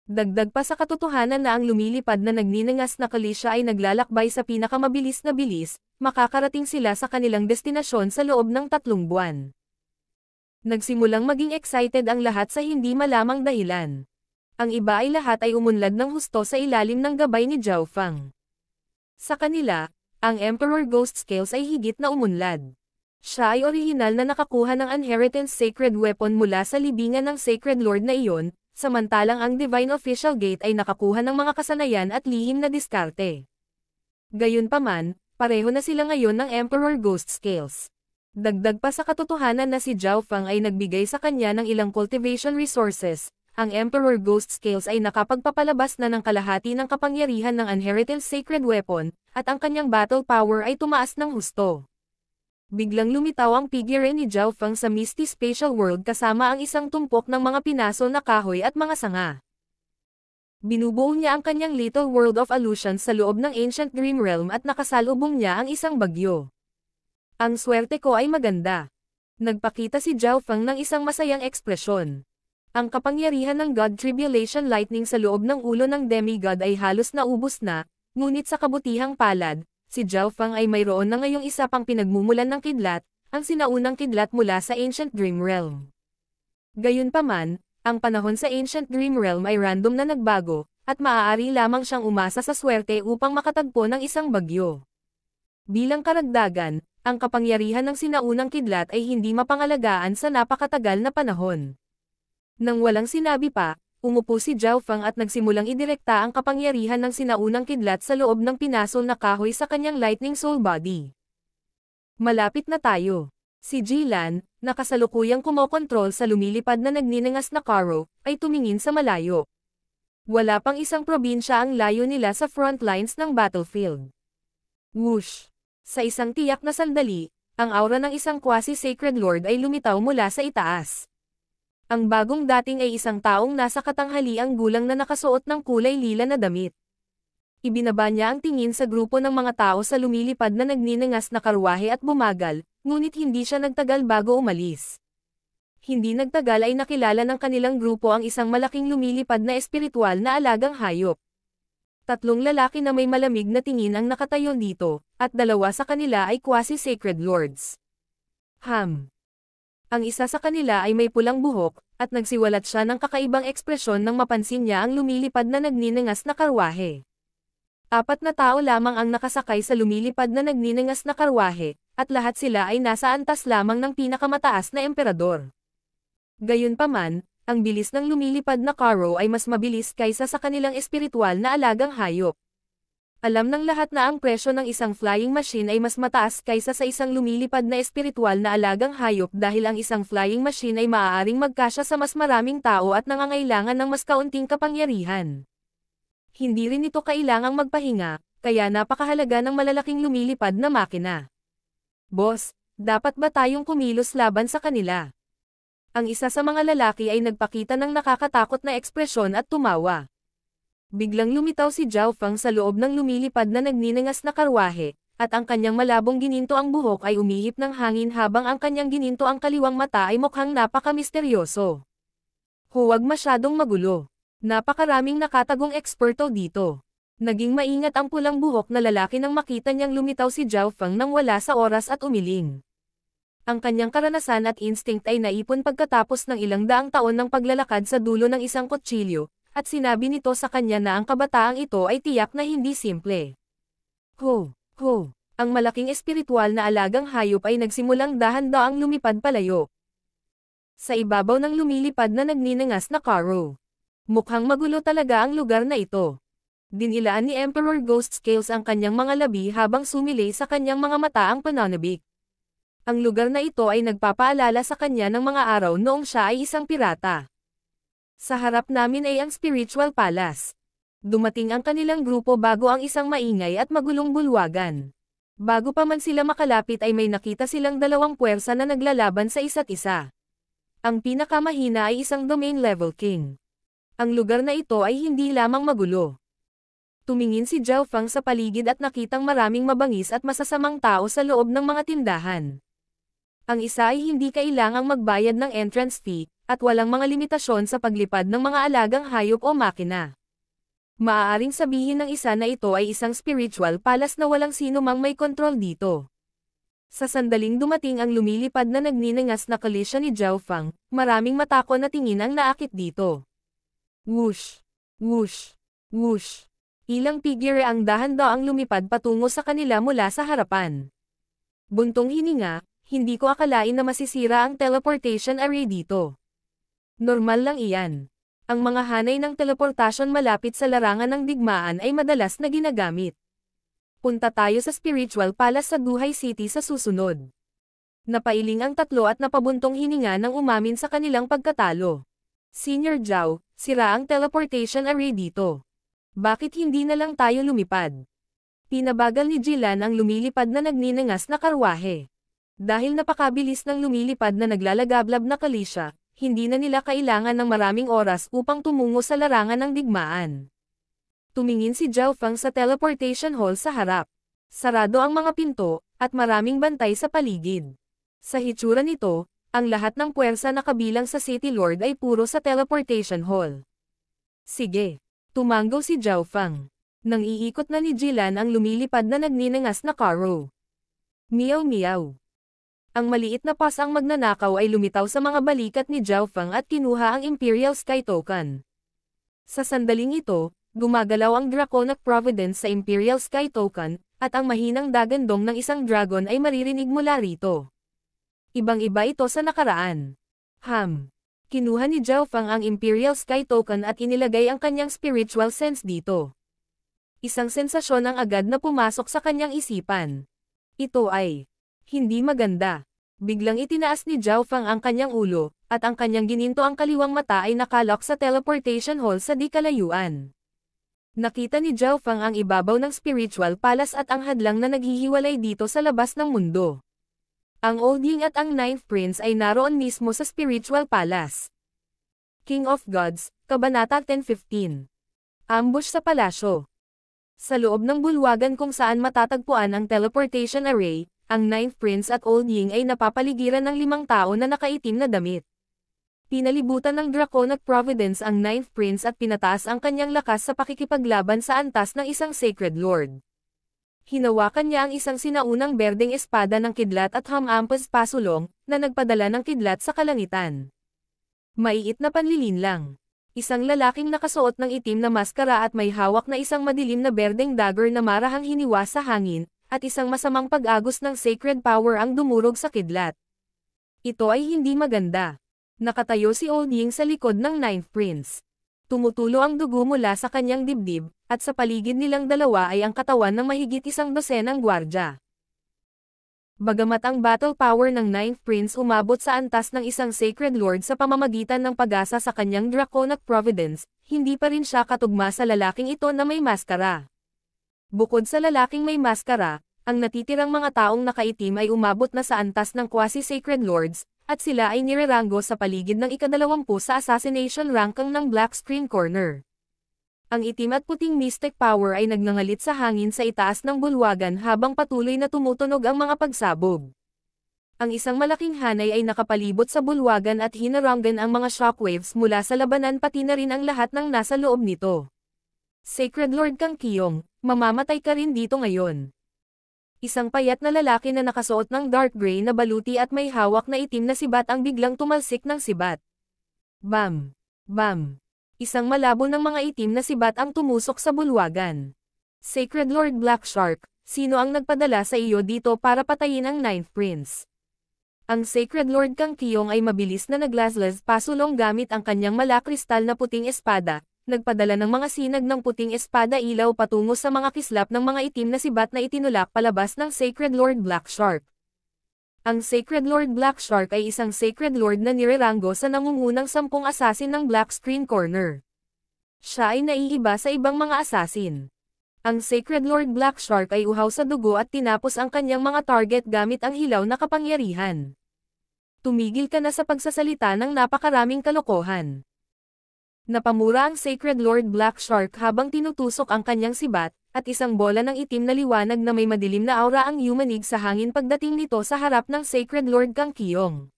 Speaker 1: Dagdag pa sa katotohanan na ang lumilipad na nagninangas na kalisya ay naglalakbay sa pinakamabilis na bilis, makakarating sila sa kanilang destinasyon sa loob ng 3 buwan. Nagsimulang maging excited ang lahat sa hindi malamang dahilan. Ang iba ay lahat ay umunlad ng husto sa ilalim ng gabay ni Zhao Feng. Sa kanila, ang Emperor Ghost Scales ay higit na umunlad. Siya ay orihinal na nakakuha ng Inheritance Sacred Weapon mula sa libingan ng Sacred Lord na iyon, samantalang ang Divine Official Gate ay nakakuha ng mga kasanayan at lihim na diskarte. Gayunpaman, pareho na sila ngayon ng Emperor Ghost Scales. Dagdag pa sa katotohanan na si Zhao Feng ay nagbigay sa kanya ng ilang cultivation resources, ang Emperor Ghost Scales ay nakapagpapalabas na ng kalahati ng kapangyarihan ng Inheritance Sacred Weapon, at ang kanyang battle power ay tumaas ng husto. Biglang lumitaw ang figure ni Zhao Feng sa Misty Spatial World kasama ang isang tumpok ng mga pinaso na kahoy at mga sanga. Binubuo niya ang kanyang Little World of Illusions sa loob ng Ancient Dream Realm at nakasalubong niya ang isang bagyo. Ang swerte ko ay maganda. Nagpakita si Zhao Feng ng isang masayang ekspresyon. Ang kapangyarihan ng God Tribulation Lightning sa loob ng ulo ng demigod ay halos naubos na, ngunit sa kabutihang palad, si Zhao Feng ay mayroon na ngayong isa pang pinagmumulan ng kidlat, ang sinaunang kidlat mula sa Ancient Dream Realm. Gayunpaman, ang panahon sa Ancient Dream Realm ay random na nagbago, at maaari lamang siyang umasa sa swerte upang makatagpo ng isang bagyo. Bilang karagdagan, ang kapangyarihan ng sinaunang kidlat ay hindi mapangalagaan sa napakatagal na panahon. Nang walang sinabi pa, umupo si Zhao Feng at nagsimulang idirekta ang kapangyarihan ng sinaunang kidlat sa loob ng pinasol na kahoy sa kanyang lightning soul body. Malapit na tayo. Si Jilan, na kasalukuyang kumokontrol sa lumilipad na nagninangas na Karo, ay tumingin sa malayo. Wala pang isang probinsya ang layo nila sa front lines ng battlefield. Whoosh! Sa isang tiyak na sandali, ang aura ng isang quasi-sacred lord ay lumitaw mula sa itaas. Ang bagong dating ay isang taong nasa katanghaliang gulang na nakasuot ng kulay lila na damit. Ibinaba niya ang tingin sa grupo ng mga tao sa lumilipad na nagninangas na karwahe at bumagal, ngunit hindi siya nagtagal bago umalis. Hindi nagtagal ay nakilala ng kanilang grupo ang isang malaking lumilipad na espiritual na alagang hayop. 3 lalaki na may malamig na tingin ang nakatayo dito, at 2 sa kanila ay quasi-sacred lords. Ang isa sa kanila ay may pulang buhok, at nagsiwalat siya ng kakaibang ekspresyon nang mapansin niya ang lumilipad na nagninangas na karwahe. 4 na tao lamang ang nakasakay sa lumilipad na nagninangas na karwahe, at lahat sila ay nasa antas lamang ng pinakamataas na emperador. Gayunpaman, ang bilis ng lumilipad na Karo ay mas mabilis kaysa sa kanilang espiritual na alagang hayop. Alam ng lahat na ang presyo ng isang flying machine ay mas mataas kaysa sa isang lumilipad na espiritual na alagang hayop dahil ang isang flying machine ay maaaring magkasya sa mas maraming tao at nangangailangan ng mas kaunting kapangyarihan. Hindi rin ito kailangang magpahinga, kaya napakahalaga ng malalaking lumilipad na makina. Boss, dapat ba tayong kumilos laban sa kanila? Ang isa sa mga lalaki ay nagpakita ng nakakatakot na ekspresyon at tumawa. Biglang lumitaw si Zhao Feng sa loob ng lumilipad na nagninangas na karwahe, at ang kanyang malabong gininto ang buhok ay umihip ng hangin habang ang kanyang gininto ang kaliwang mata ay mukhang napaka-misteryoso. Huwag masyadong magulo. Napakaraming nakatagong eksperto dito. Naging maingat ang pulang buhok na lalaki nang makita niyang lumitaw si Zhao Feng nang wala sa oras at umiling. Ang kanyang karanasan at instinct ay naipon pagkatapos ng ilang daang taon ng paglalakad sa dulo ng isang kutsilyo, at sinabi nito sa kanya na ang kabataang ito ay tiyak na hindi simple. Ang malaking espiritual na alagang hayop ay nagsimulang dahan-daang lumipad palayo. Sa ibabaw ng lumilipad na nagninangas na Karo. Mukhang magulo talaga ang lugar na ito. Dinilaan ni Emperor Ghost Scales ang kanyang mga labi habang sumilay sa kanyang mga mata ang pananabik. Ang lugar na ito ay nagpapaalala sa kanya ng mga araw noong siya ay isang pirata. Sa harap namin ay ang Spiritual Palace. Dumating ang kanilang grupo bago ang isang maingay at magulong bulwagan. Bago pa man sila makalapit ay may nakita silang 2 puwersa na naglalaban sa isa't isa. Ang pinakamahina ay isang domain level king. Ang lugar na ito ay hindi lamang magulo. Tumingin si Zhao Feng sa paligid at nakitang maraming mabangis at masasamang tao sa loob ng mga tindahan. Ang isa ay hindi kailangang magbayad ng entrance fee, at walang mga limitasyon sa paglipad ng mga alagang hayop o makina. Maaaring sabihin ng isa na ito ay isang spiritual palace na walang sino mang may kontrol dito. Sa sandaling dumating ang lumilipad na nagninangas na kalisya ni Zhao Feng, maraming matako na tingin ang naakit dito. Whoosh! Whoosh! Whoosh! Ilang figure ang dahan-daang lumipad patungo sa kanila mula sa harapan. Buntong hininga, hindi ko akalain na masisira ang teleportation array dito. Normal lang iyan. Ang mga hanay ng teleportasyon malapit sa larangan ng digmaan ay madalas na ginagamit. Punta tayo sa Spiritual Palace sa Duhai City sa susunod. Napailing ang 3 at napabuntong hininga nang umamin sa kanilang pagkatalo. Senior Zhao, sira ang teleportation array dito. Bakit hindi na lang tayo lumipad? Pinabagal ni Jilan ang lumilipad na nagninangas na karwahe. Dahil napakabilis ng lumilipad na naglalagablab na kalisya, hindi na nila kailangan ng maraming oras upang tumungo sa larangan ng digmaan. Tumingin si Zhao Feng sa teleportation hall sa harap. Sarado ang mga pinto, at maraming bantay sa paligid. Sa hitsura nito, ang lahat ng puwersa na kabilang sa City Lord ay puro sa teleportation hall. Sige. Tumanggaw si Zhao Feng. Nang iikot na ni Jilan ang lumilipad na nagninangas na Karo. Meow meow. Ang maliit na pas ang magnanakaw ay lumitaw sa mga balikat ni Zhao Feng at kinuha ang Imperial Sky Token. Sa sandaling ito, gumagalaw ang Draconic Providence sa Imperial Sky Token, at ang mahinang dagandong ng isang dragon ay maririnig mula rito. Ibang-iba ito sa nakaraan. Kinuha ni Zhao Feng ang Imperial Sky Token at inilagay ang kanyang spiritual sense dito. Isang sensasyon ang agad na pumasok sa kanyang isipan. Ito ay hindi maganda. Biglang itinaas ni Zhao Feng ang kanyang ulo, at ang kanyang gininto ang kaliwang mata ay nakalok sa teleportation hall sa di kalayuan. Nakita ni Zhao Feng ang ibabaw ng spiritual palace at ang hadlang na naghihiwalay dito sa labas ng mundo. Ang Old Ying at ang Ninth Prince ay naroon mismo sa spiritual palace. King of Gods, Kabanata 10:15. Ambush sa palasyo. Sa loob ng bulwagan kung saan matatagpuan ang teleportation array, ang Ninth Prince at Old Ying ay napapaligiran ng 5 tao na nakaitim na damit. Pinalibutan ng Draconic Providence ang Ninth Prince at pinataas ang kanyang lakas sa pakikipaglaban sa antas ng isang Sacred Lord. Hinawakan niya ang isang sinaunang berdeng espada ng kidlat at hamampas pasulong, na nagpadala ng kidlat sa kalangitan. Maiit na panlilin lang. Isang lalaking nakasuot ng itim na maskara at may hawak na isang madilim na berdeng dagger na marahang hiniwa sa hangin, at isang masamang pag-agos ng sacred power ang dumurog sa kidlat. Ito ay hindi maganda. Nakatayo si Old Ying sa likod ng Ninth Prince. Tumutulo ang dugo mula sa kanyang dibdib, at sa paligid nilang dalawa ay ang katawan ng mahigit 100 gwardya. Bagamat ang battle power ng Ninth Prince umabot sa antas ng isang Sacred Lord sa pamamagitan ng pag-asa sa kanyang Draconic Providence, hindi pa rin siya katugma sa lalaking ito na may maskara. Bukod sa lalaking may maskara, ang natitirang mga taong nakaitim ay umabot na sa antas ng quasi-Sacred Lords, at sila ay nireranggo sa paligid ng ika-20 sa assassination ranking ng Black Screen Corner. Ang itim at puting mystic power ay nagngangalit sa hangin sa itaas ng bulwagan habang patuloy na tumutunog ang mga pagsabog. Ang isang malaking hanay ay nakapalibot sa bulwagan at hinaranggan ang mga shockwaves mula sa labanan pati na rin ang lahat ng nasa loob nito. Sacred Lord Kang Qiyong, mamamatay ka rin dito ngayon. Isang payat na lalaki na nakasuot ng dark gray na baluti at may hawak na itim na sibat ang biglang tumalsik ng sibat. Bam! Bam! Isang malabo ng mga itim na sibat ang tumusok sa bulwagan. Sacred Lord Black Shark, sino ang nagpadala sa iyo dito para patayin ang Ninth Prince? Ang Sacred Lord Kang Qiyong ay mabilis na naglaslas pasulong gamit ang kanyang malakristal na puting espada, nagpadala ng mga sinag ng puting espada ilaw patungo sa mga kislap ng mga itim na sibat na itinulak palabas ng Sacred Lord Black Shark. Ang Sacred Lord Black Shark ay isang Sacred Lord na nireranggo sa nangungunang 10 assassin ng Black Screen Corner. Siya ay naiiba sa ibang mga assassin. Ang Sacred Lord Black Shark ay uhaw sa dugo at tinapos ang kanyang mga target gamit ang hilaw na kapangyarihan. Tumigil ka na sa pagsasalita ng napakaraming kalokohan. Napamura ang Sacred Lord Black Shark habang tinutusok ang kanyang sibat, at isang bola ng itim na liwanag na may madilim na aura ang yumanig sa hangin pagdating nito sa harap ng Sacred Lord Kang Qiyong.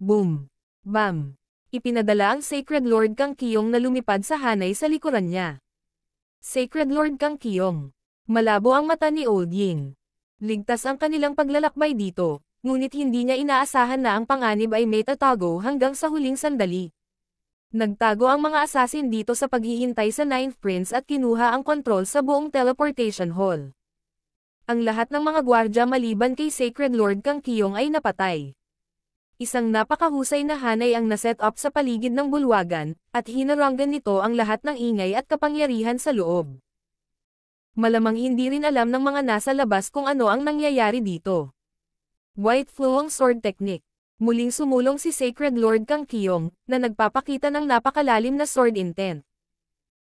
Speaker 1: Boom! Bam! Ipinadala ang Sacred Lord Kang Qiyong na lumipad sa hanay sa likuran niya. Sacred Lord Kang Qiyong. Malabo ang mata ni Old Ying. Ligtas ang kanilang paglalakbay dito, ngunit hindi niya inaasahan na ang panganib ay may tatago hanggang sa huling sandali. Nagtago ang mga assassin dito sa paghihintay sa Ninth Prince at kinuha ang kontrol sa buong teleportation hall. Ang lahat ng mga gwardya maliban kay Sacred Lord Kang Qiyong ay napatay. Isang napakahusay na hanay ang naset up sa paligid ng bulwagan, at hinaranggan nito ang lahat ng ingay at kapangyarihan sa loob. Malamang hindi rin alam ng mga nasa labas kung ano ang nangyayari dito. White Flowing Sword Technique. Muling sumulong si Sacred Lord Kang Qiyong, na nagpapakita ng napakalalim na sword intent.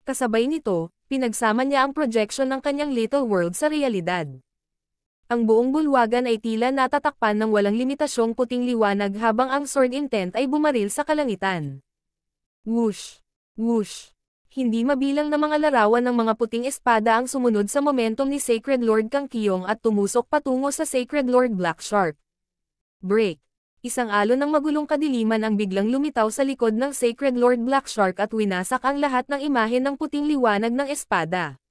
Speaker 1: Kasabay nito, pinagsama niya ang projection ng kanyang little world sa realidad. Ang buong bulwagan ay tila natatakpan ng walang limitasyong puting liwanag habang ang sword intent ay bumaril sa kalangitan. Whoosh! Whoosh! Hindi mabilang na mga larawan ng mga puting espada ang sumunod sa momentum ni Sacred Lord Kang Qiyong at tumusok patungo sa Sacred Lord Black Shark. Break! Isang alon ng magulong kadiliman ang biglang lumitaw sa likod ng Sacred Lord Black Shark at winasak ang lahat ng imahe ng puting liwanag ng espada.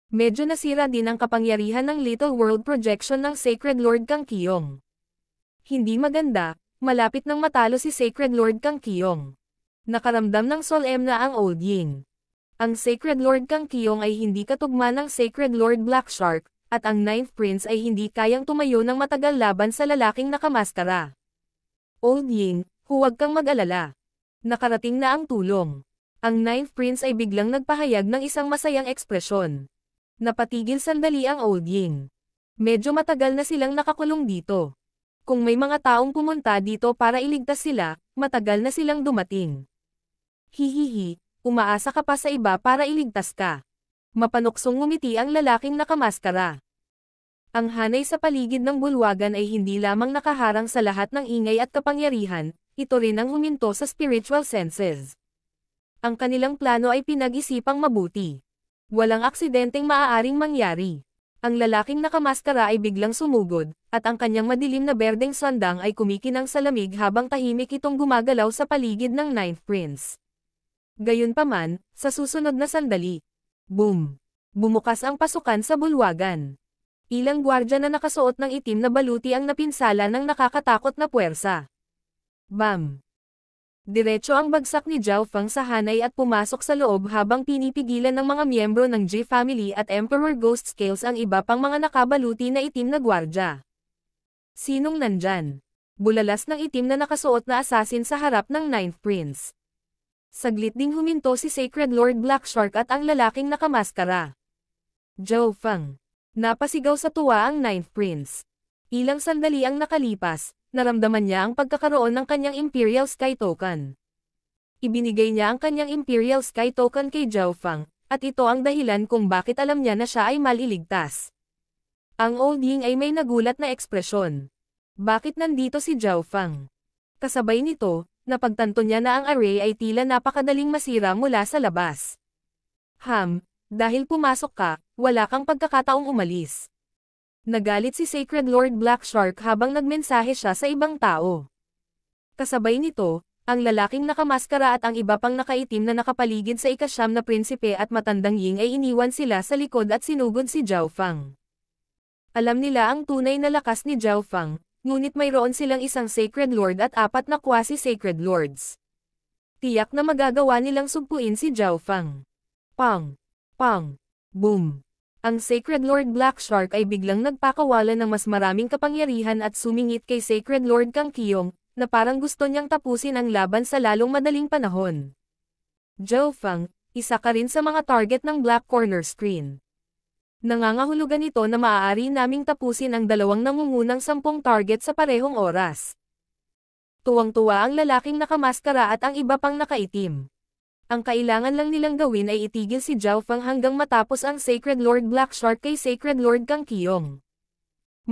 Speaker 1: Medyo nasira din ang kapangyarihan ng Little World Projection ng Sacred Lord Kang Qiyong. Hindi maganda, malapit nang matalo si Sacred Lord Kang Qiyong. Nakaramdam ng solemna ang Old Ying. Ang Sacred Lord Kang Qiyong ay hindi katugma ng Sacred Lord Black Shark, at ang Ninth Prince ay hindi kayang tumayo ng matagal laban sa lalaking nakamaskara. Old Ying, Huwag kang mag-alala. Nakarating na ang tulong. Ang Ninth Prince ay biglang nagpahayag ng isang masayang ekspresyon. Napatigil sandali ang Old Ying. Medyo matagal na silang nakakulong dito. Kung may mga taong pumunta dito para iligtas sila, matagal na silang dumating. Hihihi, umaasa ka pa sa iba para iligtas ka. Mapanuksong ngumiti ang lalaking nakamaskara. Ang hanay sa paligid ng bulwagan ay hindi lamang nakaharang sa lahat ng ingay at kapangyarihan, ito rin ang huminto sa spiritual senses. Ang kanilang plano ay pinag-isipang mabuti. Walang aksidenteng maaaring mangyari. Ang lalaking nakamaskara ay biglang sumugod, at ang kanyang madilim na berdeng sandang ay kumikinang sa lamig habang tahimik itong gumagalaw sa paligid ng Ninth Prince. Gayunpaman, sa susunod na sandali. Boom! Bumukas ang pasukan sa bulwagan. Ilang gwardya na nakasuot ng itim na baluti ang napinsala ng nakakatakot na puwersa. Bam! Diretso ang bagsak ni Zhao Feng sa hanay at pumasok sa loob habang pinipigilan ng mga miyembro ng Ji Family at Emperor Ghost Scales ang iba pang mga nakabaluti na itim na gwardya. Sinong nandyan? Bulalas ng itim na nakasuot na assassin sa harap ng Ninth Prince. Saglit ding huminto si Sacred Lord Black Shark at ang lalaking nakamaskara. Zhao Feng. Napasigaw sa tuwa ang Ninth Prince. Ilang sandali ang nakalipas, naramdaman niya ang pagkakaroon ng kanyang Imperial Sky Token. Ibinigay niya ang kanyang Imperial Sky Token kay Zhao Feng, at ito ang dahilan kung bakit alam niya na siya ay maliligtas. Ang Old Ying ay may nagulat na ekspresyon. Bakit nandito si Zhao Feng? Kasabay nito, napagtanto niya na ang array ay tila napakadaling masira mula sa labas. Dahil pumasok ka, wala kang pagkakataong umalis. Nagalit si Sacred Lord Black Shark habang nagmensahe siya sa ibang tao. Kasabay nito, ang lalaking nakamaskara at ang iba pang nakaitim na nakapaligid sa ikasyam na prinsipe at matandang Ying ay iniwan sila sa likod at sinugod si Zhao Feng. Alam nila ang tunay na lakas ni Zhao Feng, ngunit mayroon silang isang Sacred Lord at 4 na quasi-Sacred Lords. Tiyak na magagawa nilang sugpuin si Zhao Feng. Pang! Pang! Boom! Ang Sacred Lord Black Shark ay biglang nagpakawala ng mas maraming kapangyarihan at sumingit kay Sacred Lord Kang Qiyong, na parang gusto niyang tapusin ang laban sa lalong madaling panahon. Zhao Feng, isa ka rin sa mga target ng Black Corner Screen. Nangangahulugan ito na maaari naming tapusin ang dalawang nangungunang 10 target sa parehong oras. Tuwang-tuwa ang lalaking nakamaskara at ang iba pang nakaitim. Ang kailangan lang nilang gawin ay itigil si Zhao Feng hanggang matapos ang Sacred Lord Black Shark kay Sacred Lord Kang Qiyong.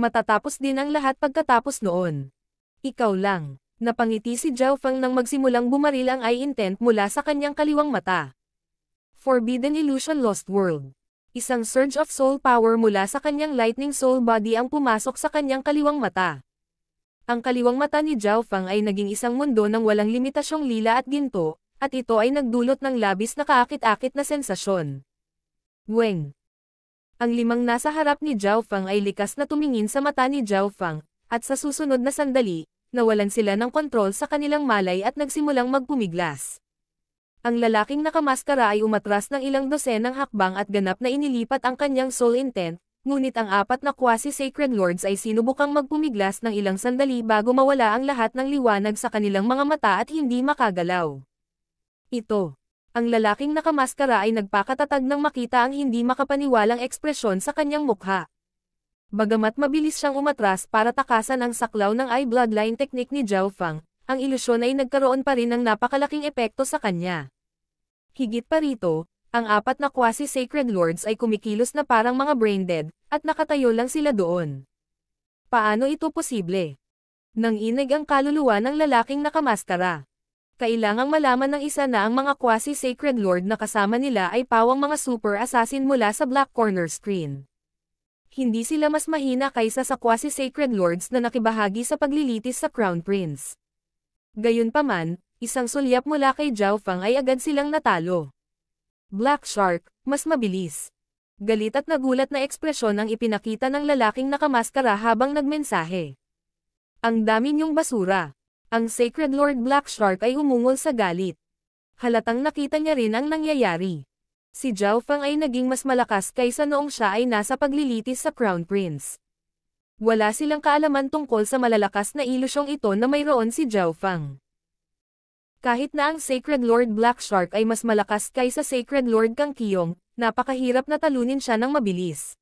Speaker 1: Matatapos din ang lahat pagkatapos noon. Ikaw lang. Napangiti si Zhao Feng nang magsimulang bumaril ang eye intent mula sa kanyang kaliwang mata. Forbidden Illusion Lost World. Isang surge of soul power mula sa kanyang lightning soul body ang pumasok sa kanyang kaliwang mata. Ang kaliwang mata ni Zhao Feng ay naging isang mundo ng walang limitasyong lila at ginto, at ito ay nagdulot ng labis na kaakit-akit na sensasyon. Weng. Ang 5 nasa harap ni Zhao Feng ay likas na tumingin sa mata ni Zhao Feng, at sa susunod na sandali, nawalan sila ng kontrol sa kanilang malay at nagsimulang magpumiglas. Ang lalaking nakamaskara ay umatras ng ilang dosenang hakbang at ganap na inilipat ang kanyang soul intent, ngunit ang 4 na quasi-sacred lords ay sinubukang magpumiglas ng ilang sandali bago mawala ang lahat ng liwanag sa kanilang mga mata at hindi makagalaw. Ito. Ang lalaking nakamaskara ay nagpakatatag nang makita ang hindi makapaniwalang ekspresyon sa kanyang mukha. Bagamat mabilis siyang umatras para takasan ang saklaw ng eye bloodline technique ni Zhao Feng, ang ilusyon ay nagkaroon pa rin ng napakalaking epekto sa kanya. Higit pa rito, ang 4 na quasi-sacred lords ay kumikilos na parang mga brain-dead, at nakatayo lang sila doon. Paano ito posible? Nanginig ang kaluluwa ng lalaking nakamaskara. Kailangang malaman ng isa na ang mga quasi-sacred lord na kasama nila ay pawang mga super assassin mula sa Black Corner Screen. Hindi sila mas mahina kaysa sa quasi-sacred lords na nakibahagi sa paglilitis sa Crown Prince. Gayunpaman, isang sulyap mula kay Zhao Feng ay agad silang natalo. Black Shark, mas mabilis. Galit at nagulat na ekspresyon ang ipinakita ng lalaking nakamaskara habang nagmensahe. Ang dami niyong basura. Ang Sacred Lord Black Shark ay umungol sa galit. Halatang nakita niya rin ang nangyayari. Si Zhao Feng ay naging mas malakas kaysa noong siya ay nasa paglilitis sa Crown Prince. Wala silang kaalaman tungkol sa malalakas na ilusyong ito na mayroon si Zhao Feng. Kahit na ang Sacred Lord Black Shark ay mas malakas kaysa Sacred Lord Kang Kyong, napakahirap na talunin siya ng mabilis.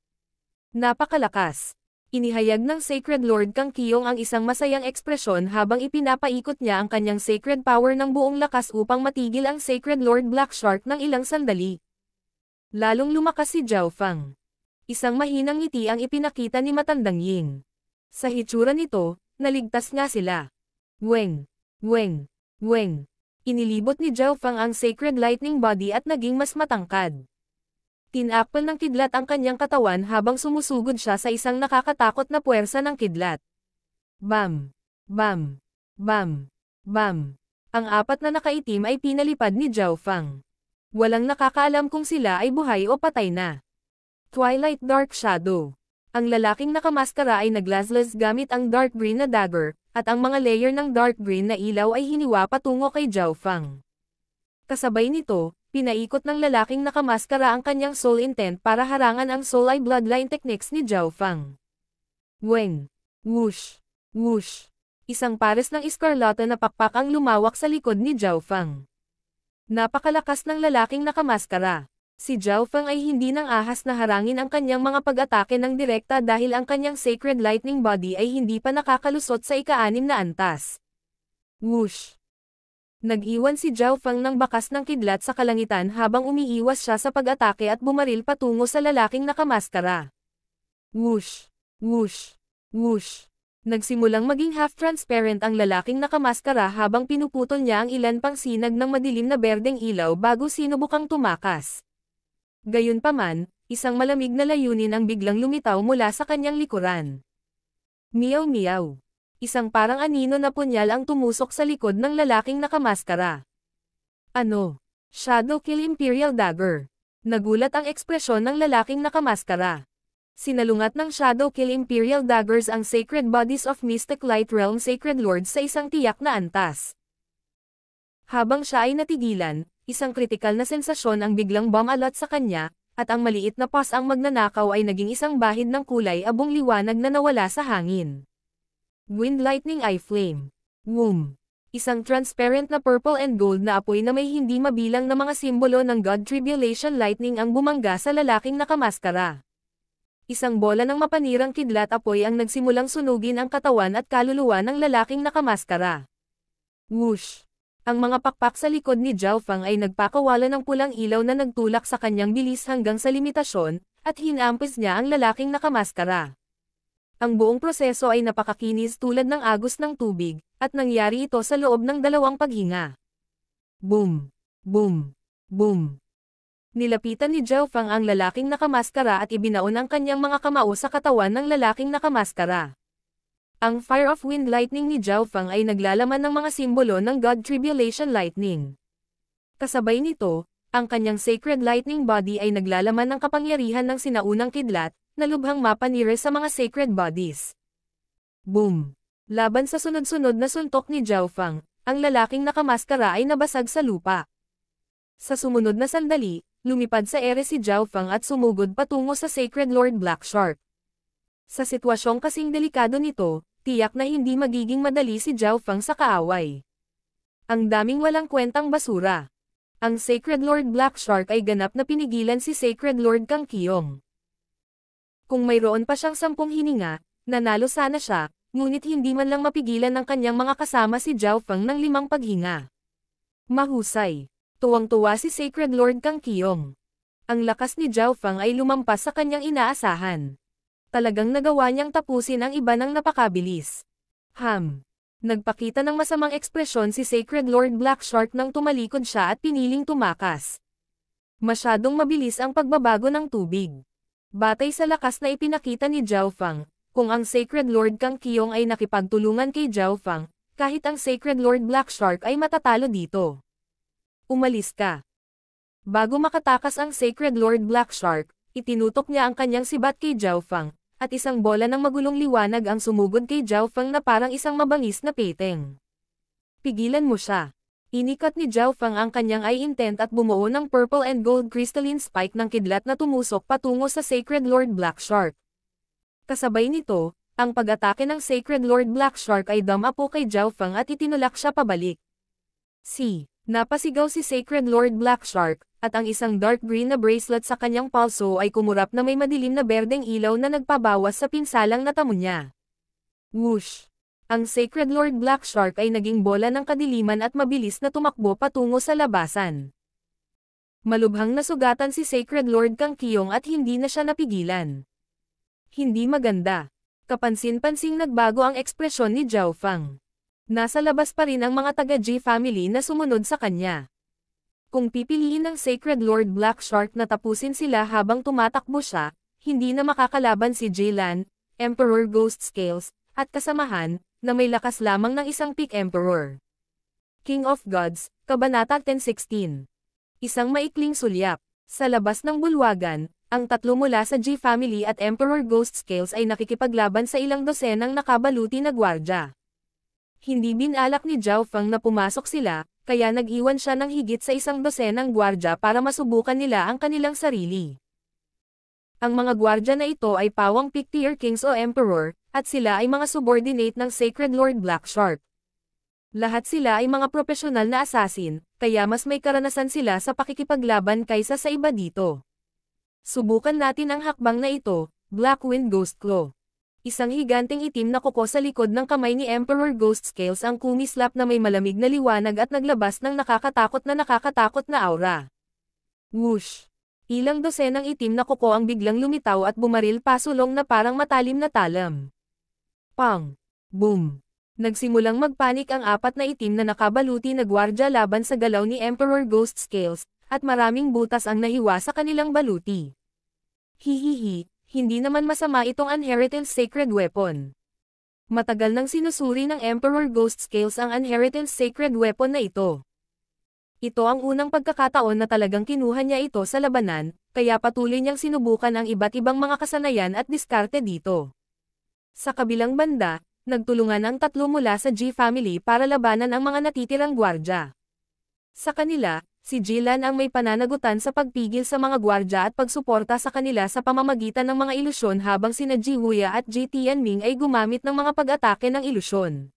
Speaker 1: Napakalakas. Inihayag ng Sacred Lord Kang Kyong ang isang masayang ekspresyon habang ipinapaikot niya ang kanyang sacred power ng buong lakas upang matigil ang Sacred Lord Black Shark ng ilang sandali. Lalong lumakas si Zhao Fang. Isang mahinang ngiti ang ipinakita ni Matandang Ying. Sa hitsura nito, naligtas nga sila. Weng! Weng! Weng! Inilibot ni Zhao Fang ang Sacred Lightning Body at naging mas matangkad. Tinakpan ng kidlat ang kanyang katawan habang sumusugod siya sa isang nakakatakot na puwersa ng kidlat. Bam! Bam! Bam! Bam! Ang apat na nakaitim ay pinalipad ni Zhao Fang. Walang nakakaalam kung sila ay buhay o patay na. Twilight Dark Shadow. Ang lalaking nakamaskara ay naglaslas gamit ang dark green na dagger, at ang mga layer ng dark green na ilaw ay hiniwa patungo kay Zhao Fang. Kasabay nito, pinaikot ng lalaking nakamaskara ang kanyang soul intent para harangan ang soul eye bloodline techniques ni Zhao Fang. Weng! Whoosh! Whoosh! Isang pares ng iskarlata na pakpak ang lumawak sa likod ni Zhao Fang. Napakalakas ng lalaking nakamaskara. Si Zhao Fang ay hindi nang ahas na harangin ang kanyang mga pag-atake ng direkta dahil ang kanyang Sacred Lightning Body ay hindi pa nakakalusot sa ika-6 na antas. Whoosh! Nag-iwan si Zhao Fang ng bakas ng kidlat sa kalangitan habang umiiwas siya sa pag-atake at bumaril patungo sa lalaking nakamaskara. Whoosh! Whoosh! Whoosh! Nagsimulang maging half-transparent ang lalaking nakamaskara habang pinuputol niya ang ilan pang sinag ng madilim na berdeng ilaw bago sinubukang tumakas. Gayunpaman, isang malamig na layunin ang biglang lumitaw mula sa kanyang likuran. Meow meow. Isang parang anino na punyal ang tumusok sa likod ng lalaking nakamaskara. Ano? Shadow Kill Imperial Dagger. Nagulat ang ekspresyon ng lalaking nakamaskara. Sinalungat ng Shadow Kill Imperial Daggers ang Sacred Bodies of Mystic Light Realm Sacred Lords sa isang tiyak na antas. Habang siya ay natigilan, isang kritikal na sensasyon ang biglang bumalot sa kanya, at ang maliit na paws ang magnanakaw ay naging isang bahid ng kulay abong liwanag na nawala sa hangin. Wind Lightning Eye Flame. Womb. Isang transparent na purple and gold na apoy na may hindi mabilang na mga simbolo ng God Tribulation Lightning ang bumangga sa lalaking nakamaskara. Isang bola ng mapanirang kidlat apoy ang nagsimulang sunugin ang katawan at kaluluwa ng lalaking nakamaskara. Whoosh! Ang mga pakpak sa likod ni Zhao Fang ay nagpakawala ng pulang ilaw na nagtulak sa kanyang bilis hanggang sa limitasyon, at hinampis niya ang lalaking nakamaskara. Ang buong proseso ay napakakinis tulad ng agos ng tubig, at nangyari ito sa loob ng 2 paghinga. Boom! Boom! Boom! Nilapitan ni Zhao Fang ang lalaking nakamaskara at ibinaon ang kanyang mga kamao sa katawan ng lalaking nakamaskara. Ang Fire of Wind Lightning ni Zhao Fang ay naglalaman ng mga simbolo ng God Tribulation Lightning. Kasabay nito, ang kanyang Sacred Lightning Body ay naglalaman ng kapangyarihan ng sinaunang kidlat, na lubhang mapanire sa mga Sacred Bodies. Boom! Laban sa sunod-sunod na suntok ni Zhao Fang, ang lalaking nakamaskara ay nabasag sa lupa. Sa sumunod na sandali, lumipad sa ere si Zhao Fang at sumugod patungo sa Sacred Lord Black Shark. Sa sitwasyong kasing delikado nito, tiyak na hindi magiging madali si Zhao Fang sa kaaway. Ang daming walang kwentang basura. Ang Sacred Lord Black Shark ay ganap na pinigilan si Sacred Lord Kang Kyong. Kung mayroon pa siyang 10 hininga, nanalo sana siya, ngunit hindi man lang mapigilan ng kanyang mga kasama si Zhao Fang ng 5 paghinga. Mahusay. Tuwang-tuwa si Sacred Lord Kang Kyong. Ang lakas ni Zhao Fang ay lumampas sa kanyang inaasahan. Talagang nagawa niyang tapusin ang iba ng napakabilis. Nagpakita ng masamang ekspresyon si Sacred Lord Black Shark nang tumalikod siya at piniling tumakas. Masyadong mabilis ang pagbabago ng tubig. Batay sa lakas na ipinakita ni Zhao Fang, kung ang Sacred Lord Kang Kyong ay nakipagtulungan kay Zhao Fang, kahit ang Sacred Lord Black Shark ay matatalo dito. Umalis ka. Bago makatakas ang Sacred Lord Black Shark, itinutok niya ang kanyang sibat kay Zhao Fang, at isang bola ng magulong liwanag ang sumugod kay Zhao Fang na parang isang mabangis na peteng. Pigilan mo siya. Inikat ni Zhao Fang ang kanyang eye intent at bumuo ng purple and gold crystalline spike ng kidlat na tumusok patungo sa Sacred Lord Black Shark. Kasabay nito, ang pag-atake ng Sacred Lord Black Shark ay dumapo kay Zhao Fang at itinulak siya pabalik. Napasigaw si Sacred Lord Black Shark, at ang isang dark green na bracelet sa kanyang palso ay kumurap na may madilim na berdeng ilaw na nagpabawas sa pinsalang natamo niya. Whoosh! Ang Sacred Lord Black Shark ay naging bola ng kadiliman at mabilis na tumakbo patungo sa labasan. Malubhang nasugatan si Sacred Lord Kang Kyong at hindi na siya napigilan. Hindi maganda. Kapansin-pansing nagbago ang ekspresyon ni Zhao Fang. Nasa labas pa rin ang mga taga-G family na sumunod sa kanya. Kung pipiliin ng Sacred Lord Black Shark na tapusin sila habang tumatakbo siya, hindi na makakalaban si Jaylan, Emperor Ghost Scales, at kasamahan, na may lakas lamang ng isang Peak Emperor. King of Gods, Kabanata 10:16. Isang maikling sulyap. Sa labas ng bulwagan, ang tatlo mula sa G family at Emperor Ghost Scales ay nakikipaglaban sa ilang dosenang nakabaluti na gwardya. Hindi binalak ni Zhao Fang na pumasok sila, kaya nag-iwan siya ng higit sa isang dosenang gwardya para masubukan nila ang kanilang sarili. Ang mga gwardya na ito ay pawang Peak Tier Kings o Emperor, at sila ay mga subordinate ng Sacred Lord Black Shark. Lahat sila ay mga profesional na assassin, kaya mas may karanasan sila sa pakikipaglaban kaysa sa iba dito. Subukan natin ang hakbang na ito, Black Wind Ghost Claw. Isang higanteng itim na kuko sa likod ng kamay ni Emperor Ghost Scales ang kumislap na may malamig na liwanag at naglabas ng nakakatakot na aura. Whoosh! Ilang dosenang itim na kuko ang biglang lumitaw at bumaril pasulong na parang matalim na talam. Pang! Boom! Nagsimulang magpanik ang apat na itim na nakabaluti na gwardya laban sa galaw ni Emperor Ghost Scales, at maraming butas ang nahiwa sa kanilang baluti. Hihihi, hindi naman masama itong Inheritance Sacred Weapon. Matagal nang sinusuri ng Emperor Ghost Scales ang Inheritance Sacred Weapon na ito. Ito ang unang pagkakataon na talagang kinuha niya ito sa labanan, kaya patuloy niyang sinubukan ang iba't ibang mga kasanayan at diskarte dito. Sa kabilang banda, nagtulungan ang tatlo mula sa G family para labanan ang mga natitirang gwardya. Sa kanila, si Jaylan ang may pananagutan sa pagpigil sa mga gwardya at pagsuporta sa kanila sa pamamagitan ng mga ilusyon habang sina Ji Huya at Ji Tianming ay gumamit ng mga pag-atake ng ilusyon.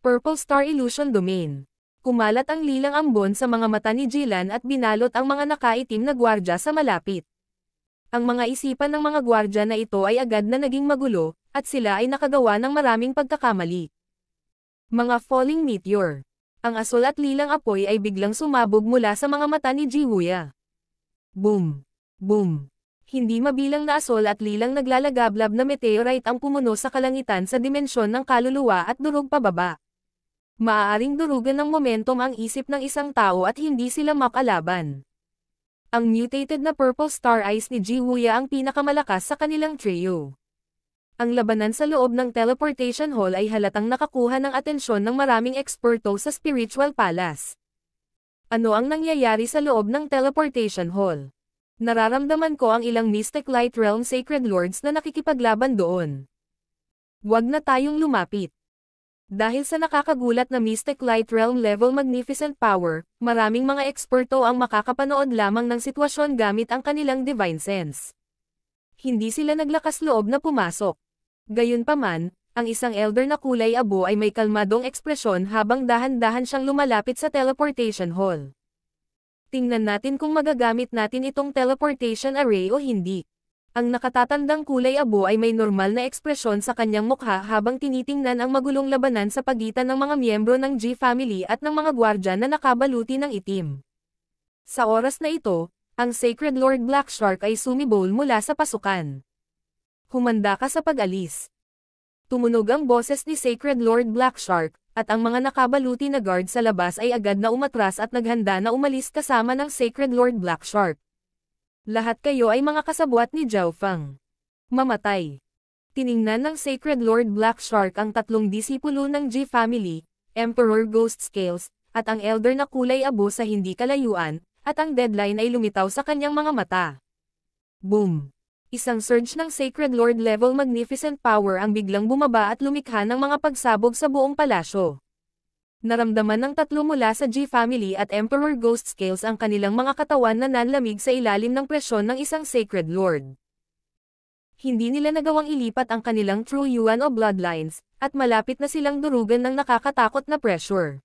Speaker 1: Purple Star Illusion Domain. Kumalat ang lilang ambon sa mga mata ni Jaylan at binalot ang mga nakaitim na gwardya sa malapit. Ang mga isipan ng mga gwardya na ito ay agad na naging magulo, at sila ay nakagawa ng maraming pagkakamali. Mga falling meteor. Ang asul at lilang apoy ay biglang sumabog mula sa mga mata ni Ji Huya. Boom! Boom! Hindi mabilang na asul at lilang naglalagablab na meteorite ang pumuno sa kalangitan sa dimensyon ng kaluluwa at durog pababa. Maaaring durugan ng momentum ang isip ng isang tao at hindi sila makalaban. Ang mutated na Purple Star Eyes ni Ji Huya ang pinakamalakas sa kanilang trio. Ang labanan sa loob ng Teleportation Hall ay halatang nakakuha ng atensyon ng maraming eksperto sa Spiritual Palace. Ano ang nangyayari sa loob ng Teleportation Hall? Nararamdaman ko ang ilang Mystic Light Realm Sacred Lords na nakikipaglaban doon. Huwag na tayong lumapit. Dahil sa nakakagulat na Mystic Light Realm level magnificent power, maraming mga eksperto ang makakapanood lamang ng sitwasyon gamit ang kanilang divine sense. Hindi sila naglakas loob na pumasok. Gayunpaman, ang isang elder na kulay abo ay may kalmadong ekspresyon habang dahan-dahan siyang lumalapit sa teleportation hall. Tingnan natin kung magagamit natin itong teleportation array o hindi. Ang nakatatandang kulay abo ay may normal na ekspresyon sa kanyang mukha habang tinitingnan ang magulong labanan sa pagitan ng mga miyembro ng G family at ng mga gwardya na nakabaluti ng itim. Sa oras na ito, ang Sacred Lord Black Shark ay sumibol mula sa pasukan. Humanda ka sa pag-alis. Tumunog ang boses ni Sacred Lord Black Shark, at ang mga nakabaluti na guard sa labas ay agad na umatras at naghanda na umalis kasama ng Sacred Lord Black Shark. Lahat kayo ay mga kasabwat ni Zhao Fang. Mamatay. Tiningnan ng Sacred Lord Black Shark ang tatlong disipulo ng G family, Emperor Ghost Scales, at ang elder na kulay abo sa hindi kalayuan, at ang deadline ay lumitaw sa kanyang mga mata. Boom! Isang surge ng Sacred Lord level magnificent power ang biglang bumaba at lumikha ng mga pagsabog sa buong palasyo. Naramdaman ng tatlo mula sa G family at Emperor Ghost Scales ang kanilang mga katawan na nanlamig sa ilalim ng presyon ng isang Sacred Lord. Hindi nila nagawang ilipat ang kanilang True Yuan o Bloodlines, at malapit na silang durugan ng nakakatakot na pressure.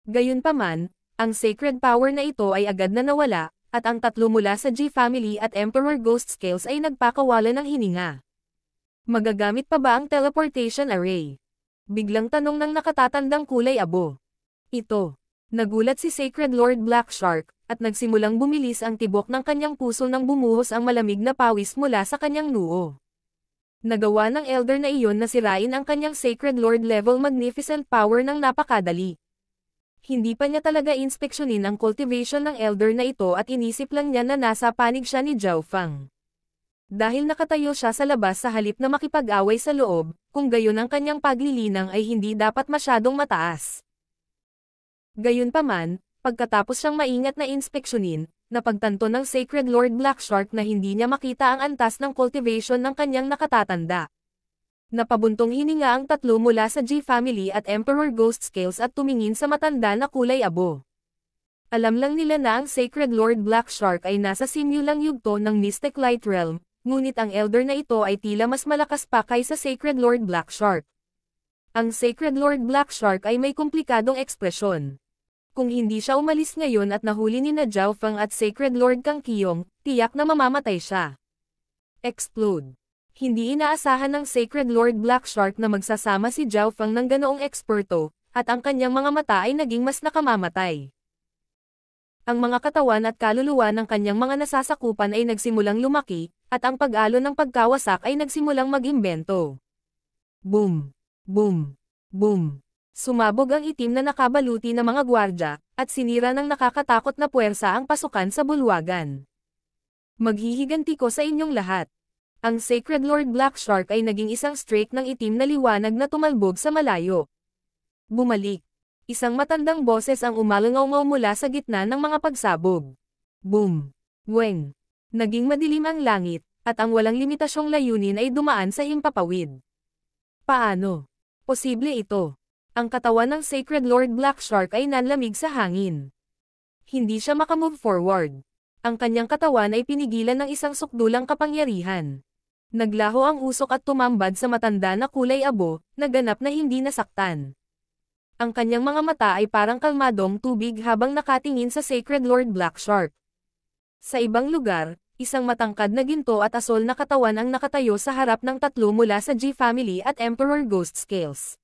Speaker 1: Gayunpaman, ang sacred power na ito ay agad na nawala, at ang tatlo mula sa G-Family at Emperor Ghost Scales ay nagpakawala ng hininga. Magagamit pa ba ang teleportation array? Biglang tanong ng nakatatandang kulay abo. Ito. Nagulat si Sacred Lord Black Shark, at nagsimulang bumilis ang tibok ng kanyang puso nang bumuhos ang malamig na pawis mula sa kanyang noo. Nagawa ng Elder na iyon na sirain ang kanyang Sacred Lord level magnificent power ng napakadali. Hindi pa niya talaga inspeksyonin ang cultivation ng Elder na ito at inisip lang niya na nasa panig siya ni Zhao Fang. Dahil nakatayo siya sa labas sa halip na makipag-away sa loob, kung gayon ang kanyang paglilinang ay hindi dapat masyadong mataas. Gayunpaman, pagkatapos siyang maingat na inspeksyonin, napagtanto ng Sacred Lord Black Shark na hindi niya makita ang antas ng cultivation ng kanyang nakatatanda. Napabuntong hininga ang tatlo mula sa G-Family at Emperor Ghost Scales at tumingin sa matanda na kulay abo. Alam lang nila na ang Sacred Lord Black Shark ay nasa simulang yugto ng Mystic Light Realm, ngunit ang Elder na ito ay tila mas malakas pa kaysa Sacred Lord Black Shark. Ang Sacred Lord Black Shark ay may komplikadong ekspresyon. Kung hindi siya umalis ngayon at nahuli ni na Zhao Fang at Sacred Lord Kang Qiyong, tiyak na mamamatay siya. Explode. Hindi inaasahan ng Sacred Lord Black Shark na magsasama si Zhao Fang ng ganoong eksperto, at ang kanyang mga mata ay naging mas nakamamatay. Ang mga katawan at kaluluwa ng kanyang mga nasasakupan ay nagsimulang lumaki, at ang pag-alo ng pagkawasak ay nagsimulang mag-imbento. Boom! Boom! Boom! Sumabog ang itim na nakabaluti na mga gwardya, at sinira ng nakakatakot na puwersa ang pasukan sa bulwagan. Maghihiganti ko sa inyong lahat. Ang Sacred Lord Black Shark ay naging isang streak ng itim na liwanag na tumalbog sa malayo. Bumalik. Isang matandang boses ang umalangaw mula sa gitna ng mga pagsabog. Boom! Weng! Naging madilim ang langit, at ang walang limitasyong layunin ay dumaan sa himpapawid. Paano? Posible ito. Ang katawan ng Sacred Lord Black Shark ay nanlamig sa hangin. Hindi siya makamove forward. Ang kanyang katawan ay pinigilan ng isang sukdulang kapangyarihan. Naglaho ang usok at tumambad sa matanda na kulay abo, na ganap na hindi nasaktan. Ang kanyang mga mata ay parang kalmadong tubig habang nakatingin sa Sacred Lord Black Shark. Sa ibang lugar, isang matangkad na ginto at asol na katawan ang nakatayo sa harap ng tatlo mula sa G-Family at Emperor Ghost Scales.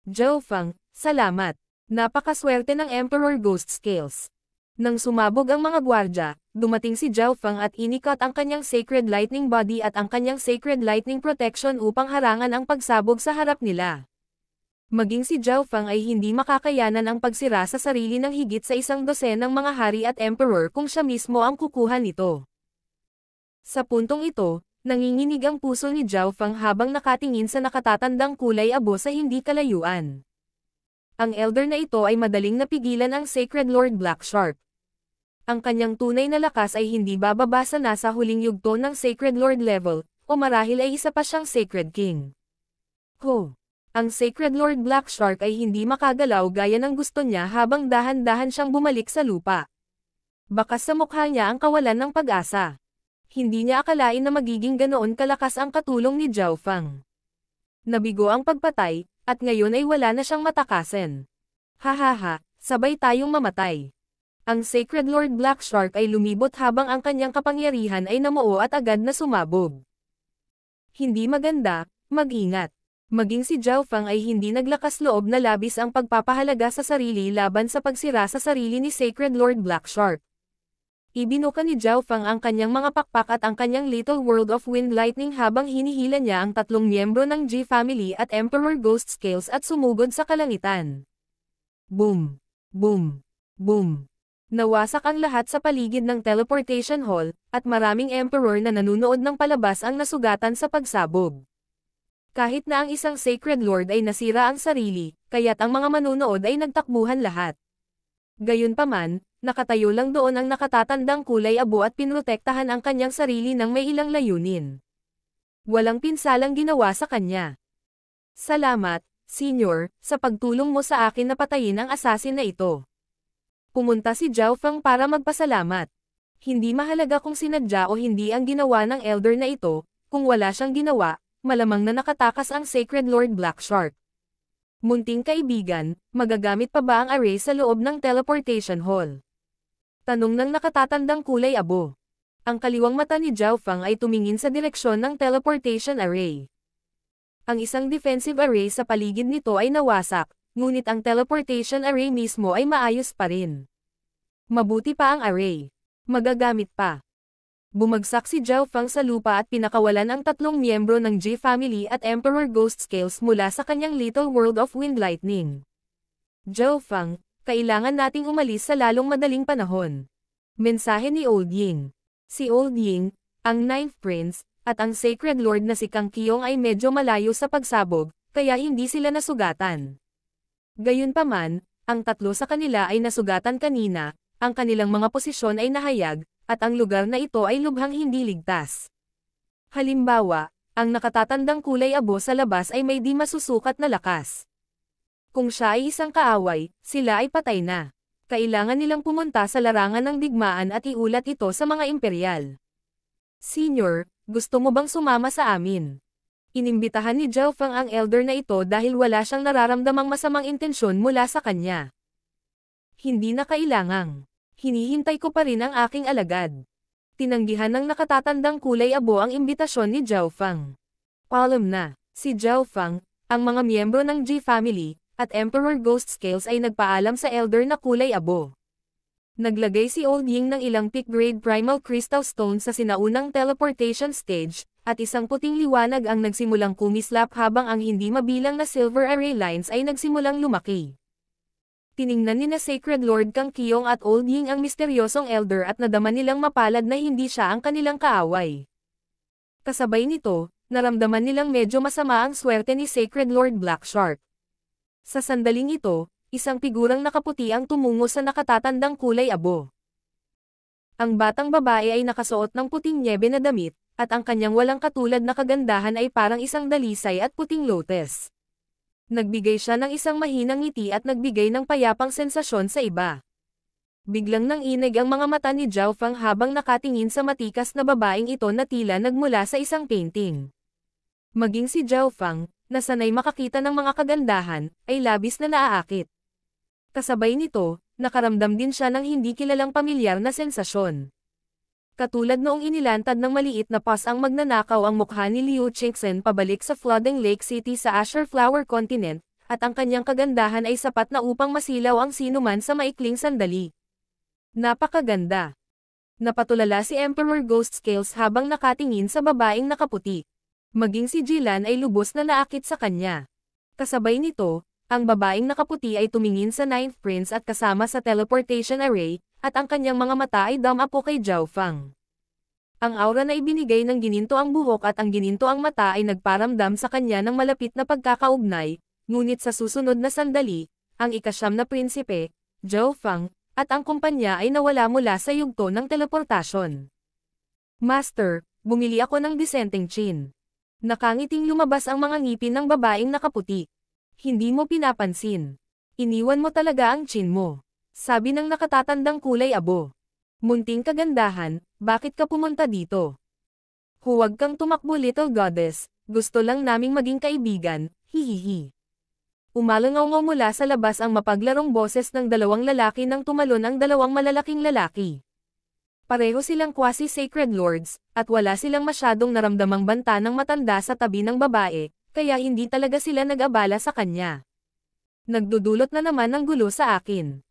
Speaker 1: Zhao Fang, salamat. Napakaswerte ng Emperor Ghost Scales. Nang sumabog ang mga gwardya, dumating si Zhao Fang at inikat ang kanyang Sacred Lightning Body at ang kanyang Sacred Lightning Protection upang harangan ang pagsabog sa harap nila. Maging si Zhao Fang ay hindi makakayanan ang pagsira sa sarili ng higit sa 100 ng mga hari at emperor kung siya mismo ang kukuha nito. Sa puntong ito, nanginginig ang puso ni Zhao Fang habang nakatingin sa nakatatandang kulay abo sa hindi kalayuan. Ang Elder na ito ay madaling napigilan ang Sacred Lord Black Shark. Ang kanyang tunay na lakas ay hindi bababa sa nasa huling yugto ng Sacred Lord level, o marahil ay isa pa siyang Sacred King. Ang Sacred Lord Black Shark ay hindi makagalaw gaya ng gusto niya habang dahan-dahan siyang bumalik sa lupa. Bakas sa mukha niya ang kawalan ng pag-asa. Hindi niya akalain na magiging ganoon kalakas ang katulong ni Zhao Fang. Nabigo ang pagpatay, at ngayon ay wala na siyang matakasan. Hahaha, sabay tayong mamatay. Ang Sacred Lord Black Shark ay lumibot habang ang kanyang kapangyarihan ay namuo at agad na sumabog. Hindi maganda, mag-ingat. Maging si Zhao Fang ay hindi naglakas loob na labis ang pagpapahalaga sa sarili laban sa pagsira sa sarili ni Sacred Lord Black Shark. Ibinuka ni Zhao Fang ang kanyang mga pakpak at ang kanyang Little World of Wind Lightning habang hinihila niya ang tatlong miyembro ng G-Family at Emperor Ghost Scales at sumugod sa kalangitan. Boom! Boom! Boom! Nawasak ang lahat sa paligid ng teleportation hall, at maraming emperor na nanunood ng palabas ang nasugatan sa pagsabog. Kahit na ang isang Sacred Lord ay nasira ang sarili, kaya't ang mga manunood ay nagtakbuhan lahat. Gayunpaman, nakatayo lang doon ang nakatatandang kulay abo at pinrotektahan ang kanyang sarili ng may ilang layunin. Walang pinsalang ginawa sa kanya. Salamat, Senior, sa pagtulong mo sa akin na patayin ang assassin na ito. Pumunta si Zhao Fang para magpasalamat. Hindi mahalaga kung sinadya o hindi ang ginawa ng Elder na ito, kung wala siyang ginawa, malamang na nakatakas ang Sacred Lord Black Shark. Munting kaibigan, magagamit pa ba ang array sa loob ng teleportation hall? Tanong ng nakatatandang kulay abo. Ang kaliwang mata ni Zhao Fang ay tumingin sa direksyon ng teleportation array. Ang isang defensive array sa paligid nito ay nawasak, ngunit ang teleportation array mismo ay maayos pa rin. Mabuti pa ang array. Magagamit pa. Bumagsak si Zhao Fang sa lupa at pinakawalan ang tatlong miyembro ng G Family at Emperor Ghost Scales mula sa kanyang Little World of Wind Lightning. Zhao Fang, kailangan nating umalis sa lalong madaling panahon. Mensahe ni Old Ying. Si Old Ying, ang Ninth Prince, at ang Sacred Lord na si Kang Qiong ay medyo malayo sa pagsabog, kaya hindi sila nasugatan. Gayunpaman, ang tatlo sa kanila ay nasugatan kanina, ang kanilang mga posisyon ay nahayag, at ang lugar na ito ay lubhang hindi ligtas. Halimbawa, ang nakatatandang kulay abo sa labas ay may di masusukat na lakas. Kung siya ay isang kaaway, sila ay patay na. Kailangan nilang pumunta sa larangan ng digmaan at iulat ito sa mga imperial. Senior, gusto mo bang sumama sa amin? Inimbitahan ni Zhao Fang ang elder na ito dahil wala siyang nararamdamang masamang intensyon mula sa kanya. Hindi na kailangang. Hinihintay ko pa rin ang aking alagad. Tinanggihan ng nakatatandang kulay abo ang imbitasyon ni Zhao Fang. Paalam na, si Zhao Fang, ang mga miyembro ng G Family, at Emperor Ghost Scales ay nagpaalam sa elder na kulay abo. Naglagay si Old Ying ng ilang pick-grade primal crystal stone sa sinaunang teleportation stage, at isang puting liwanag ang nagsimulang kumislap habang ang hindi mabilang na silver array lines ay nagsimulang lumaki. Tiningnan ni na Sacred Lord Kang Qiong at Old Ying ang misteryosong elder at nadama nilang mapalad na hindi siya ang kanilang kaaway. Kasabay nito, naramdaman nilang medyo masama ang swerte ni Sacred Lord Black Shark. Sa sandaling ito, isang figurang nakaputi ang tumungo sa nakatatandang kulay abo. Ang batang babae ay nakasuot ng puting nyebe na damit, at ang kanyang walang katulad na kagandahan ay parang isang dalisay at puting lotus. Nagbigay siya ng isang mahinang ngiti at nagbigay ng payapang sensasyon sa iba. Biglang nanginig ang mga mata ni Zhao Fang habang nakatingin sa matikas na babaeng ito na tila nagmula sa isang painting. Maging si Zhao Fang, na sanay makakita ng mga kagandahan, ay labis na naaakit. Kasabay nito, nakaramdam din siya ng hindi kilalang pamilyar na sensasyon. Katulad noong inilantad ng maliit na pas ang magnanakaw ang mukha ni Liu Qingxin pabalik sa Flooding Lake City sa Azure Flower Continent, at ang kanyang kagandahan ay sapat na upang masilaw ang sinuman sa maikling sandali. Napakaganda. Napatulala si Emperor Ghost Scales habang nakatingin sa babaeng nakaputi. Maging si Jilan ay lubos na naakit sa kanya. Kasabay nito, ang babaeng nakaputi ay tumingin sa Ninth Prince at kasama sa teleportation array, at ang kanyang mga mata ay dumapo kay Zhao Fang. Ang aura na ibinigay ng gininto ang buhok at ang gininto ang mata ay nagparamdam sa kanya ng malapit na pagkakaugnay, ngunit sa susunod na sandali, ang ikasyam na prinsipe, Zhao Fang, at ang kumpanya ay nawala mula sa yugto ng teleportasyon. Master, bumili ako ng dissenting chin. Nakangiting lumabas ang mga ngipin ng babaeng nakaputi. Hindi mo pinapansin. Iniwan mo talaga ang chin mo. Sabi ng nakatatandang kulay abo. Munting kagandahan, bakit ka pumunta dito? Huwag kang tumakbo little goddess, gusto lang naming maging kaibigan, hihihi. Umalangaw mula sa labas ang mapaglarong boses ng dalawang lalaki nang tumalon ang dalawang malalaking lalaki. Pareho silang quasi-sacred lords, at wala silang masyadong naramdamang banta ng matanda sa tabi ng babae, kaya hindi talaga sila nag-abala sa kanya. Nagdudulot na naman ng gulo sa akin.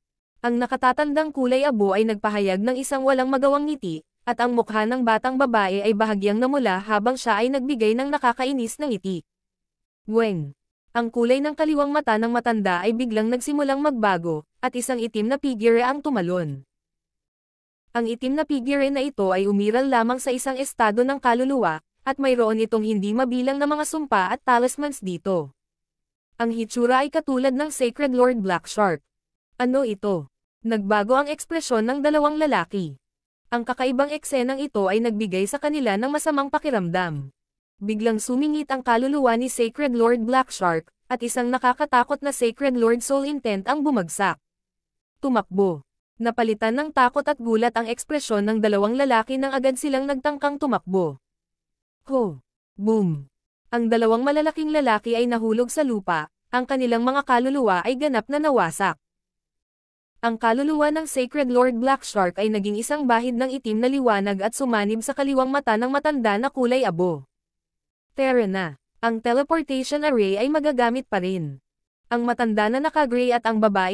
Speaker 1: Ang nakatatandang kulay abo ay nagpahayag ng isang walang magawang ngiti, at ang mukha ng batang babae ay bahagyang namula habang siya ay nagbigay ng nakakainis na ngiti. Weng! Ang kulay ng kaliwang mata ng matanda ay biglang nagsimulang magbago, at isang itim na figure ang tumalon. Ang itim na figure na ito ay umiral lamang sa isang estado ng kaluluwa, at mayroon itong hindi mabilang na mga sumpa at talismans dito. Ang hitsura ay katulad ng Sacred Lord Black Shark. Ano ito? Nagbago ang ekspresyon ng dalawang lalaki. Ang kakaibang eksenang ito ay nagbigay sa kanila ng masamang pakiramdam. Biglang sumingit ang kaluluwa ni Sacred Lord Black Shark, at isang nakakatakot na Sacred Lord Soul Intent ang bumagsak. Tumakbo. Napalitan ng takot at gulat ang ekspresyon ng dalawang lalaki nang agad silang nagtangkang tumakbo. Ho! Boom! Ang dalawang malalaking lalaki ay nahulog sa lupa, Ang kanilang mga kaluluwa ay ganap na nawasak. Ang kaluluwa ng Sacred Lord Black Shark ay naging isang bahid ng itim na liwanag at sumanib sa kaliwang mata ng matanda na kulay abo. Tara na. Ang teleportation array ay magagamit pa rin. Ang matanda na naka-gray at ang babaeng